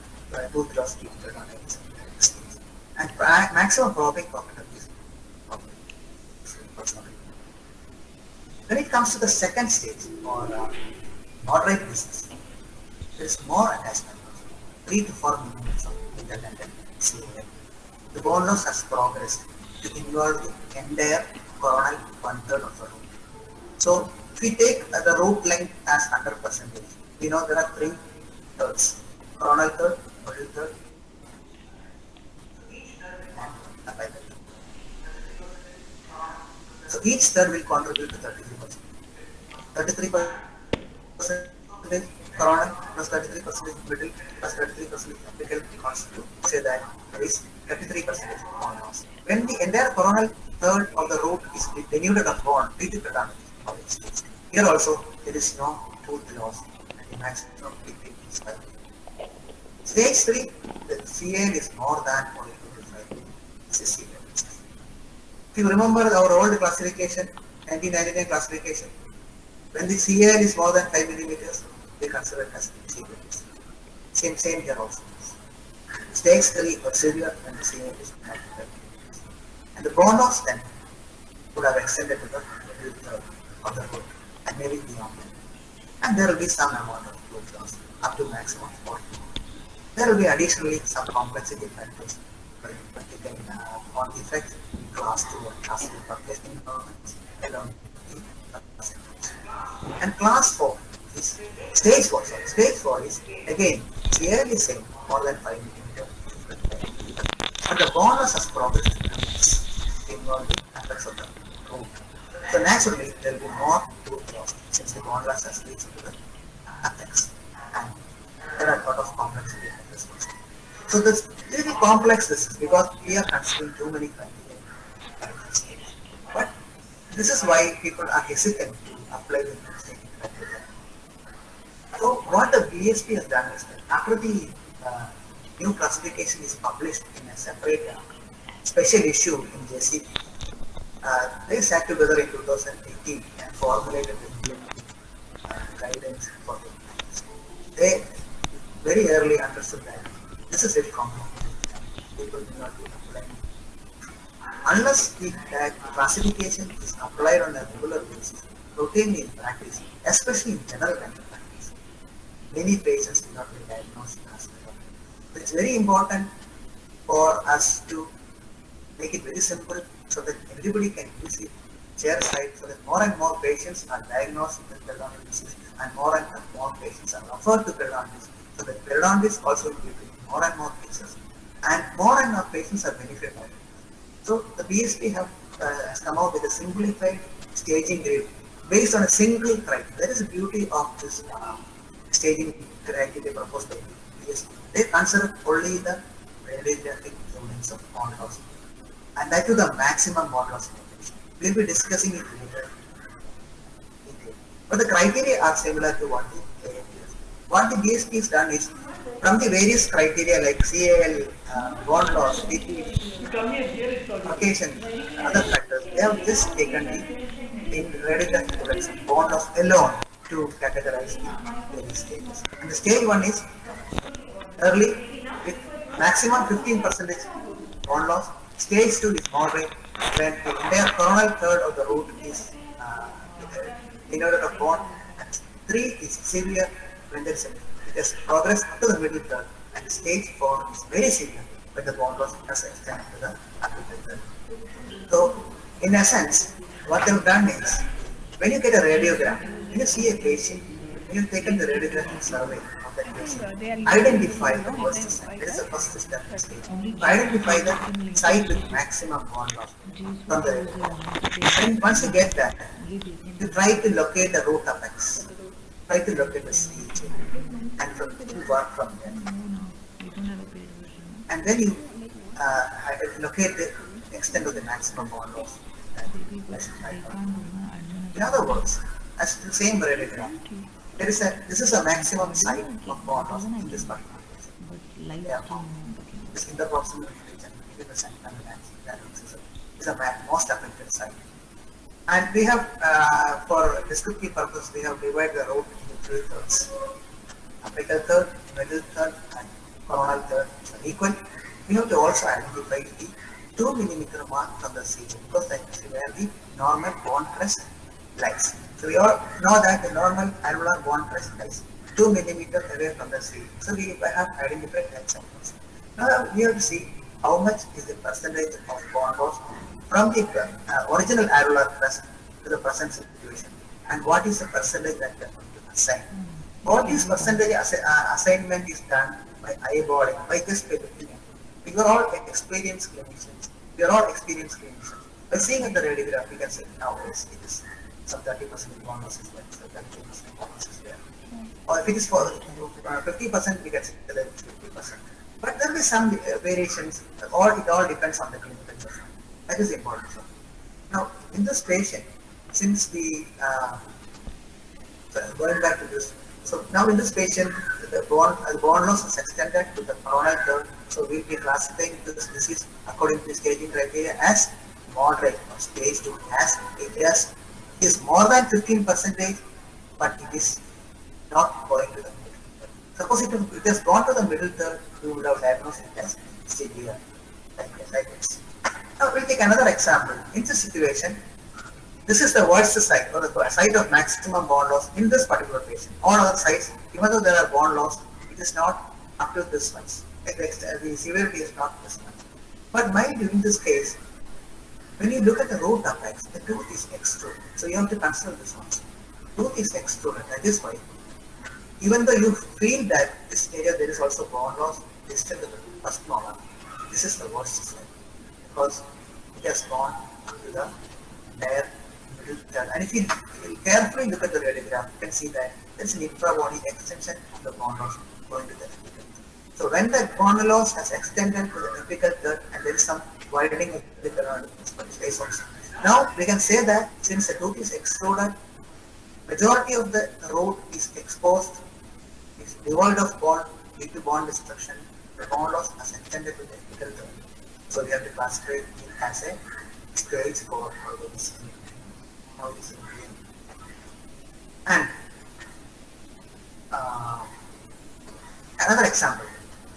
tooth loss due to periodontitis. And maximum probing pocket is when it comes to the second stage or moderate disease, there is more attachment, 3 to 4 millimeters of interdentine CA. The bone loss has progressed to involve the entire coronal 1/3 of the root. So if we take the root length as 100%, we know there are 3 thirds: coronal third, middle third, and apical. So each third will contribute to 33%. 33% coronal plus 33% middle plus 33% apical constitute, say that there is 33% bone loss. When the entire coronal third of the root is denuded of bone, treated predominantly. Here also there is no tooth loss and the maximum teeth is 5. Stage 3, the CAL is more than 45. This is CAL. If you remember our old classification, 1999 classification, when the CAL is more than 5 millimeters, we consider it as CAL. Same here also. Stage 3 or severe when the CAL is not 5 millimeters. And the bone loss then would have extended to the middle third of the root and maybe beyond that. And there will be some amount of tooth loss up to maximum 40. There will be additionally some complexity factors, particularly on effect class 2 or class 3 population developments along the percentage. And class 4 is stage 4. So stage 4 is again clearly same, more than 5 millimeters. But the bone loss has progressed involving apex of the root. So naturally there will be more tooth loss since the bone loss has reached to the apex. And there are a lot of complexity factors. So this really complex this is because we are considering too many criteria. But this is why people are hesitant to apply the criteria. So what the BSP has done is that after the new classification is published in a separate special issue in JCP, they sat together in 2018 and formulated the guidance for the they very early understood that this is very complicated. People do not be applying. Unless the classification is applied on a regular basis, routinely in practice, especially in general dental practice, many patients do not be diagnosed as well. It's very important for us to make it very simple so that everybody can use it, share side, so that more and more patients are diagnosed with periodontal disease and more patients are referred to periodontitis. So that periodontitis also will be more and more cases and more patients are benefited by it. So the BSP has come out with a simplified staging grid based on a single criteria. That is the beauty of this staging criteria proposed by the BSP. They consider only the radiographic evidence of bone loss and that to the maximum bone loss information. We will be discussing it later. But the criteria are similar to what the AFP has. What the BSP has done is from the various criteria like CAL, bone loss, BP, occasion, other factors, they have just taken the radiographic evidence of bone loss alone to categorize the various stages. And the stage 1 is early with maximum 15% bone loss. Stage 2 is moderate when the entire coronal third of the root is denuded of bone. And 3 is severe when there is it has progressed up to the middle third. And stage 4 is very severe when the bone loss has extended to the apical third. So in essence, what they have done is when you get a radiogram, when you see a patient when you take the radiographic survey of that patient, they are identify using, the you know, worst NFI, site. That is the first step. only Identify the site with maximum bone loss from the radiograph. And once you get that, you try to locate the root apex. Try to locate the CEJ and you work from there. And then you locate the extent of the maximum bone loss. In other words, as the same radiograph, this is a maximum site of bone loss in this particular case. Yeah. This interproximal region between the center and the axis is a most affected site. And we have, for descriptive purpose, we have divided the route into 3 thirds. Apical third, middle third, and coronal third are equal. We have to also identify the 2 millimeter mark from the CJ because that is where the normal bone crest lies. So we all know that the normal alveolar bone crest lies 2 millimeter away from the CJ. So we have identified that samples. Now we have to see how much is the percentage of bone loss from the original alveolar crest to the present situation, and what is the percentage that we are going to assign. All these percentage assignment is done by eyeballing, by just looking at it. We are all experienced clinicians. By seeing at the radiograph, we can say now it is some 30% bone loss is there, some 30% bone loss is there. Or if it is for 50%, we can say that it's 50%. But there will be some variations. It all depends on the clinical judgment. That is important. Now, in this patient, since the going back to this, so now in this patient, the bone loss is extended to the coronal third. So we will be classifying this disease according to the staging criteria as moderate or stage 2, as it is more than 15%, but it is not going to the middle third. Suppose it has gone to the middle third, we would have diagnosed it as severe like this. Now we'll take another example. In this situation, this is the worst site or the site of maximum bone loss in this particular patient. All other sites, even though there are bone loss, it is not up to this much. The severity is not this much. But mind you, in this case, when you look at the root apex, the tooth is extruded. So you have to consider this also. Tooth is extruded, that is why. Even though you feel that this area there is also bone loss, distal to the first molar, this is the worst site because it has gone to the entire middle third. And if you carefully look at the radiograph, you can see that there is an infrabony extension of the bone loss going to the apical. So when the bone loss has extended to the apical third and there is some widening of the space also. Now we can say that since the tooth is extruded, majority of the root is exposed, is devoid of bone due to bone destruction. The bone loss has extended to the apical third. So we have to classify it as a stage 4 organism. And another example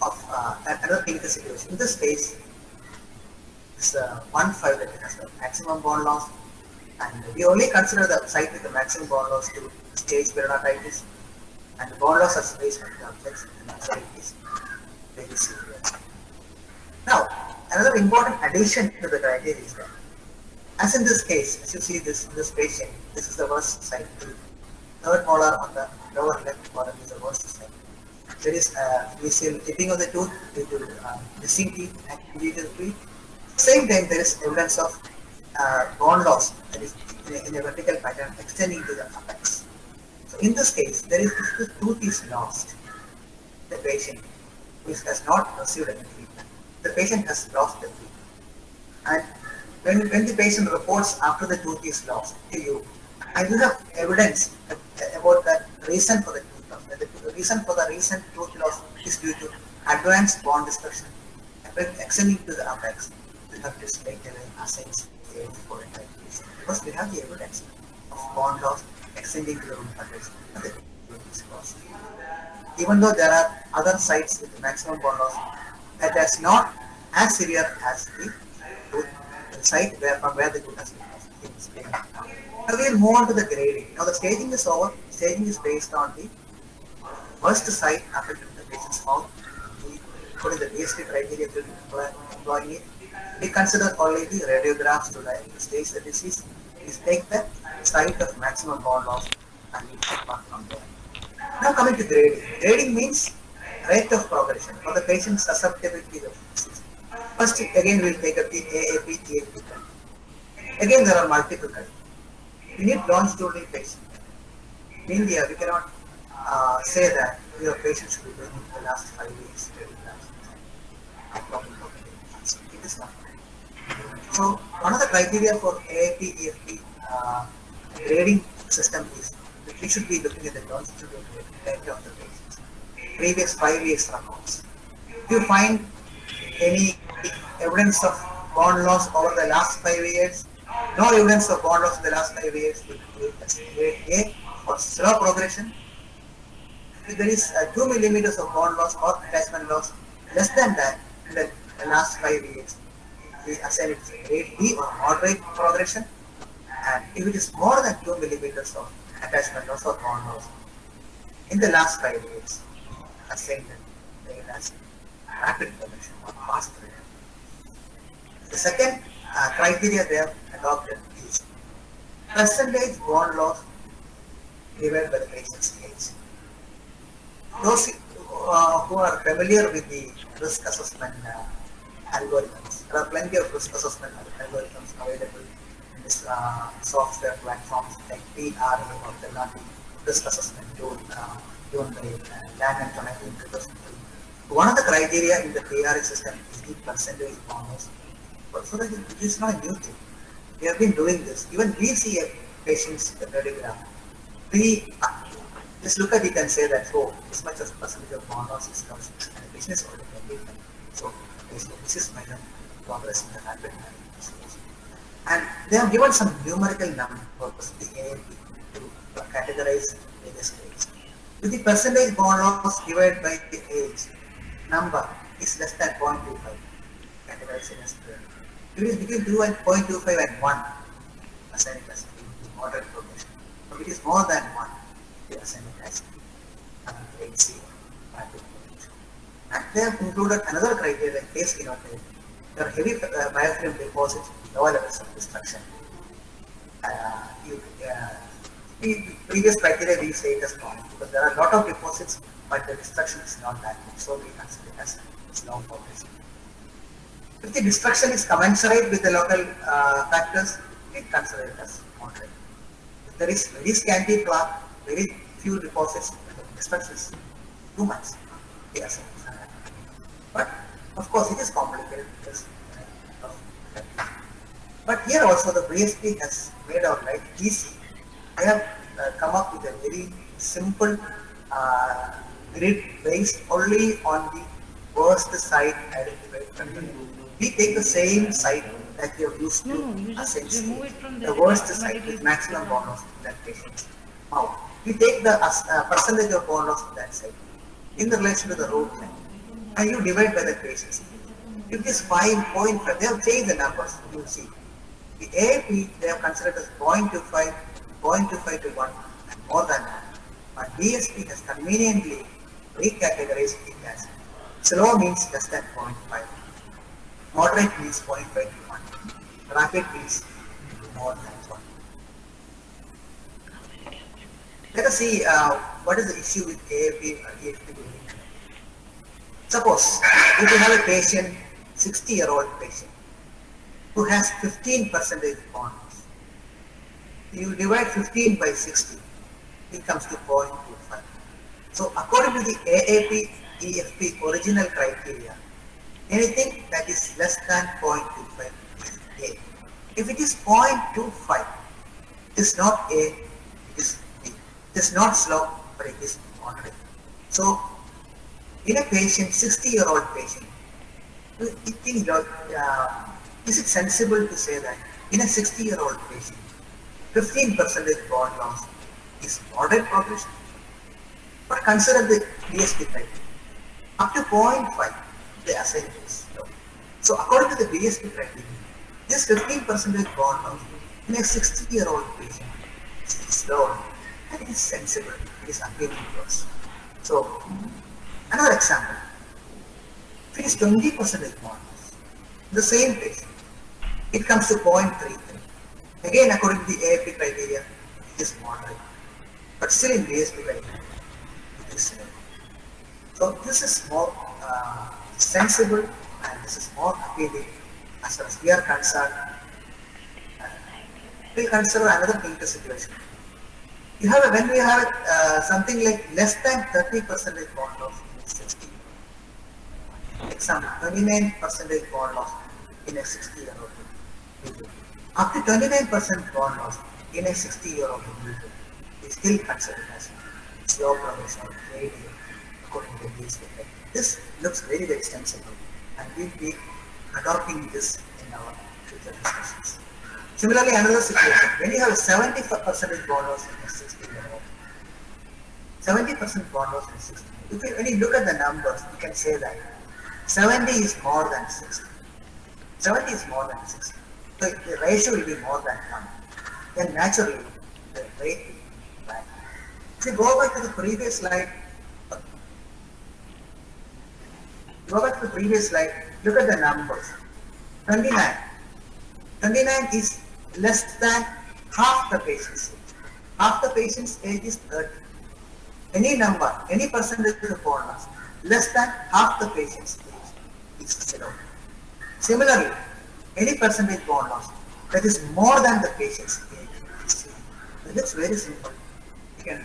of another clinical situation. In this case, it's 1-5 that has the maximum bone loss, and we only consider the site with the maximum bone loss to stage periodontitis, and the bone loss as base objects, and that's why it is very severe. Now, another important addition to the criteria is that, as in this case, as you see this in this patient, this is the worst site. The third molar on the lower left quadrant is the worst site. There is we see tipping of the tooth due to missing teeth and anterior teeth. Same time, there is evidence of bone loss, that is in a vertical pattern extending to the apex. So in this case, if the tooth is lost, the patient has not received any treatment. The patient has lost the tooth, and when the patient reports after the tooth is lost to you, and you have evidence about the reason for the tooth loss, the reason for the recent tooth loss is due to advanced bone destruction extending to the apex, you have to straight away assign stage 4 because we have the evidence of bone loss extending to the root apex and the tooth is lost. Even though there are other sites with maximum bone loss, that is not as severe as the tooth, the site from where the tooth has been lost. Now we will move on to the grading. Now the staging is over. Staging is based on the worst site affected in the patient's mouth. We put in the DSP criteria to employing it. We consider only the radiographs to stage the disease. We take the site of maximum bone loss and we take part from there. Now coming to grading. Grading means rate of progression for the patient's susceptibility of disease. First, again, we'll take up the AAP, TAP. Again, there are multiple kinds. We need longitudinal patients. In India, we cannot say that your patient should be doing it the last 5 years. It is not. So, one of the criteria for AAP, EFP grading system is that we should be looking at the longitudinal data of the patients. Previous 5 years records. If you find any evidence of bone loss over the last 5 years, no evidence of bone loss in the last 5 years, we grade A for slow progression. If there is 2 millimeters of bone loss or attachment loss less than that in the last 5 years, we assign it to grade B or moderate progression. And if it is more than 2 millimeters of attachment loss or bone loss in the last 5 years, assign it as rapid progression or fast progression. The second criteria they have adopted is percentage bone loss divided by the patient's age. Those who are familiar with the risk assessment algorithms, there are plenty of risk assessment algorithms available in this software platforms like PRA or the risk assessment tool given by Lang and Tonelli in 2003. One of the criteria in the PRA system is the percentage bone loss. So that it is not a new thing. We have been doing this. Even we see a patient's radiogram. We just look at it and say that, oh, this much of percentage of bone loss is lost, and the patient is already conditioned. So this is minor progress in the rapid manner. And they have given some numerical numbers, the AAP, to categorize various grades. With the percentage bone loss divided by the age, number is less than 0.25, categorized in as grade. If it is between 0.25 and 1, assign it as moderate progression. If it is more than 1, we assign it as grade C, rapid progression. And they have included another criteria like case phenotype. There are heavy biofilm deposits, lower levels of destruction. The previous criteria we say it as normal because there are a lot of deposits, but the destruction is not that much, so we consider it as slow progression. If the destruction is commensurate with the local factors, we consider it as moderate. If there is very scanty plaque, very few deposits, the destruction is too much. Yes. But of course, it is complicated because. But here also the BSP has made our life easy. I have come up with a very simple grid based only on the worst site identified. We take the same site that we have used to assign the worst site with maximum bone loss in that patient. Now, we take the percentage of bone loss in that site in relation to the root line and you divide by the patients. If it is 5.5, they have changed the numbers, you will see. The AAP they have considered as 0.25, 0.25 to 1, and more than that. But BSP has conveniently recategorized it as slow means less than 0.5, moderate means 0.5 to 1, rapid means more than 1. Let us see what is the issue with AAP or EFP. Suppose if you have a patient, 60-year-old patient, who has 15% bone loss. You divide 15 by 60, it comes to 0.25. So according to the AAP, EFP original criteria, anything that is less than 0.25 is A. If it is 0.25, it is not A, it is B. It is not slow, but it is moderate. So in a patient, 60-year-old patient, is it sensible to say that in a 60-year-old patient, 15% bone loss is moderate progression? But consider the BSP criteria. Up to 0.5, they assign this. So according to the BSP criteria, this 15% bone loss in a 60-year-old patient is slow and it is sensible, it is appealing to us. So another example, if it is 20% bone loss, the same patient, it comes to 0.33. Again, according to the AAP criteria, it is moderate. But still in BSP criteria, this syndrome. So this is more sensible and this is more appealing as far as we are concerned. We consider another clinical situation. When we have something like less than 30% bone loss in 60. Example, 29% bone loss in a 60-year-old people. Up to 29% bone loss in a 60-year-old people is still considered as slow progress or gradient according to these. This looks very, very sensible and we'll be adopting this in our future discussions. Similarly, another situation, when you have 70% bone loss in a 60-year-old, 70% bone loss in 60. When you look at the numbers, you can say that 70 is more than 60. 70 is more than 60. So the ratio will be more than 1. Then naturally, the rate will be bad. If you go back to the previous slide, look at the numbers. 29. 29 is less than half the patient's age. Half the patient's age is 30. Any number, any percentage of bone loss, less than half the patient's age is 0. Similarly, any percentage bone loss that is more than the patient's age is 0. It looks very simple. You can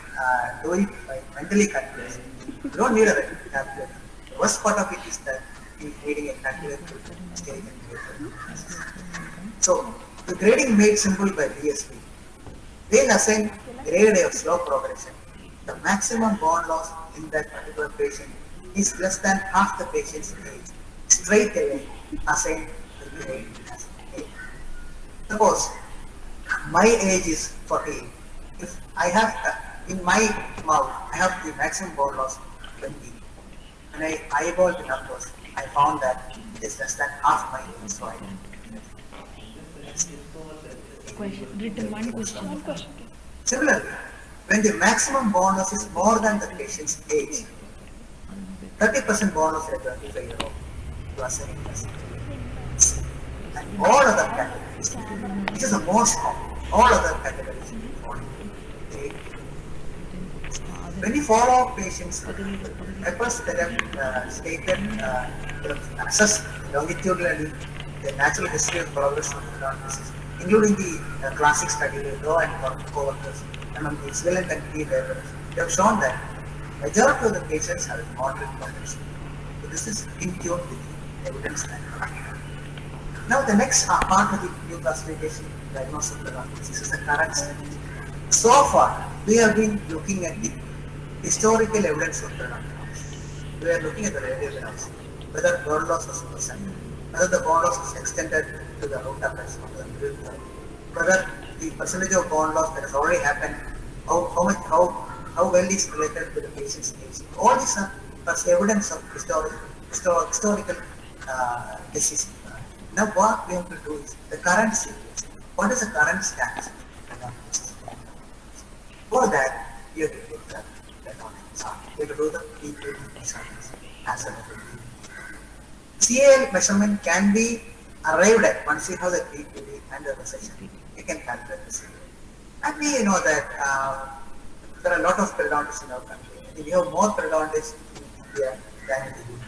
do it by mentally calculating. You don't need a calculator. The worst part of it is that you needing a calculator to stay in the. So, the grading made simple by DSP. They assign grade of slow progression. The maximum bone loss in that particular patient is less than half the patient's age. Straight away assign the grade as A. Suppose my age is 40. If I have in my mouth, I have the maximum bone loss 20. When I eyeball the numbers, I found that it is less than half my age. So One question. Similarly, when the maximum bone loss is more than the patient's age, 30% bone loss at 25-year-old, you are saying this. And all other categories, which is the most common, all other categories, when you follow patients, efforts that have stated, assess longitudinally the natural history of progress of the disease, including the classic study with Rowe and co-workers among the Switzerland and key laborers. They have shown that majority of the patients have moderate progression. So this is in tune with the evidence that. Now the next part of the new classification diagnosis of the disease is the current study. So far, we have been looking at the historical evidence of periodontal loss. We are looking at the radial loss, whether bone loss was present, whether the bone loss is extended to the root apex of the middle third, whether the percentage of bone loss that has already happened, how well is related to the patient's age. All these are evidence of historical disease. Now what we have to do is the current situation. What is the current status? For that, you have to do the you have to do the PPD measurements as a CAL measurement can be arrived at once you have the PPD and the recession. You can calculate the CAL. And we know that there are a lot of periodontists in our country. I think we have more periodontists in India than in the UK.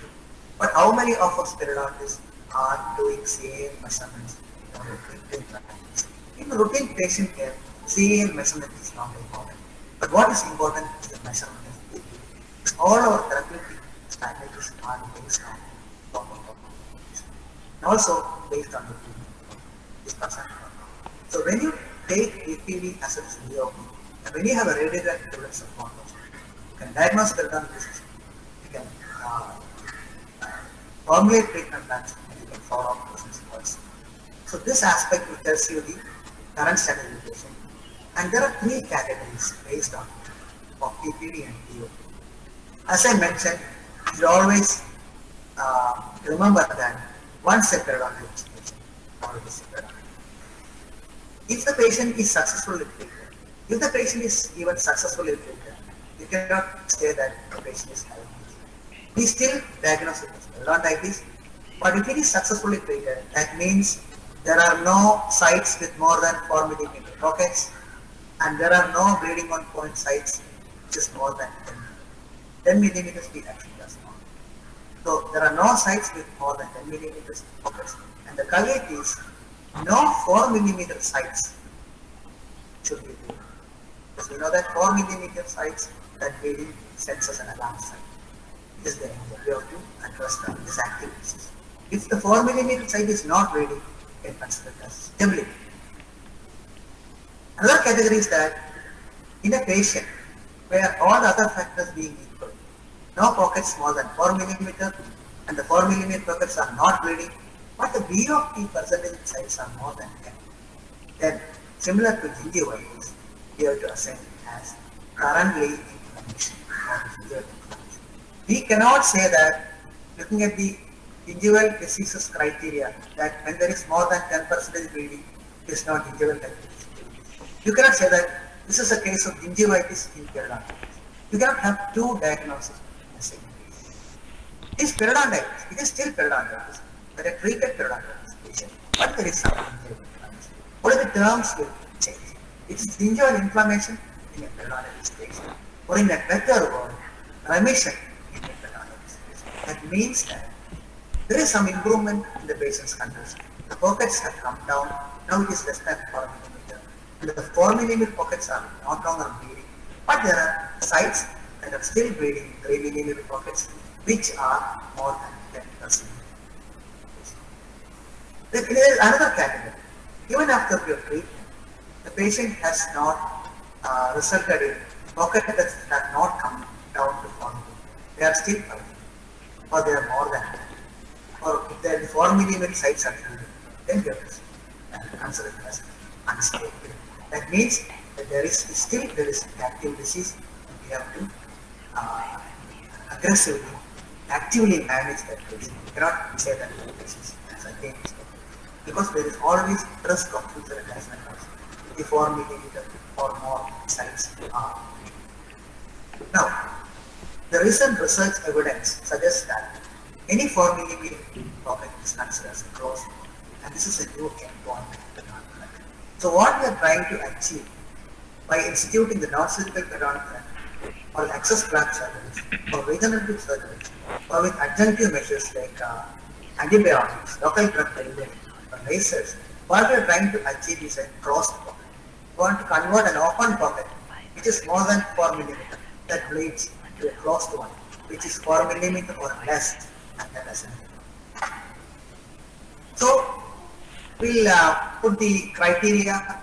But how many of us periodontists are doing CAL measurements in routine practice? In routine patient care, CAL measurement is not important. But what is important is the measurement of PPD. All our therapeutic strategies are based on and also based on the discussion. So when you take PPD as a DOP, and when you have a radiographic evidence of bone loss, you can diagnose periodontal disease, you can formulate treatment plans, and you can follow up patients also. So this aspect will tells you the current stratification. And there are 3 categories based on of PPD and DOP. As I mentioned, you should always remember that once a periodontal patient, always a periodontal. If the patient is successfully treated, if the patient is even successfully treated, you cannot say that the patient is having it. We still diagnose it as periodontitis, but if it is successfully treated, that means there are no sites with more than 4 mm pockets, and there are no bleeding on point sites which is more than 10 mm. 10 millimeters we actually does not. So there are no sites with more than 10 millimeters pockets. And the caveat is no 4 millimeter sites should be there. Because we know that 4 millimeter sites that really sends us an alarm sign. Is there? We have to address this activities. If the 4 millimeter site is not ready, we can consider it as stability. Another category is that in a patient where all the other factors being equal, no pockets more than 4 millimeter and the 4 millimeter pockets are not bleeding, but the B of T percentage sites are more than 10. Then, similar to gingivitis, we have to assign it as currently inflammation or gingival inflammation. We cannot say that looking at the gingival diseases criteria that when there is more than 10% bleeding, it is not gingival disease. You cannot say that this is a case of gingivitis in periodontitis. You cannot have two diagnoses in the same case. It is periodontitis. It is still periodontitis. But a treated periodontitis patient. But there is some gingival inflammation. What are the terms will change? It is gingival inflammation in a periodontitis patient. Or in a better word, remission in a periodontitis patient. That means that there is some improvement in the patient's condition. The pockets have come down. Now it is less than 4 millimeter. And the 4 millimeter pockets are no longer bleeding. But there are sites that are still bleeding, 3 millimeter pockets, which are more than 10%. There is another category. Even after your treatment, the patient has not resulted in pockets that have not come down to 4 millimeter. They are still bleeding, or they are more than that. Or if the 4 millimeter sites are bleeding, then you have to consider it as unstable. That means that there is active disease, and we have to aggressively, actively manage that patient. You cannot say that the disease is again because there is always risk of future attachment if the 4 millimeter or more sites are. Now, the recent research evidence suggests that any 4 millimeter pocket is considered as a closed, and this is a new endpoint. So what we are trying to achieve by instituting the non-surgical periodontal therapy or access flap surgeries or regenerative surgeries or with adjunctive measures like antibiotics, local drug delivery or lasers, what we are trying to achieve is a closed pocket. We want to convert an open pocket which is more than 4 millimeter that bleeds to a closed one which is 4 millimeter or less and that doesn't. So we'll put the criteria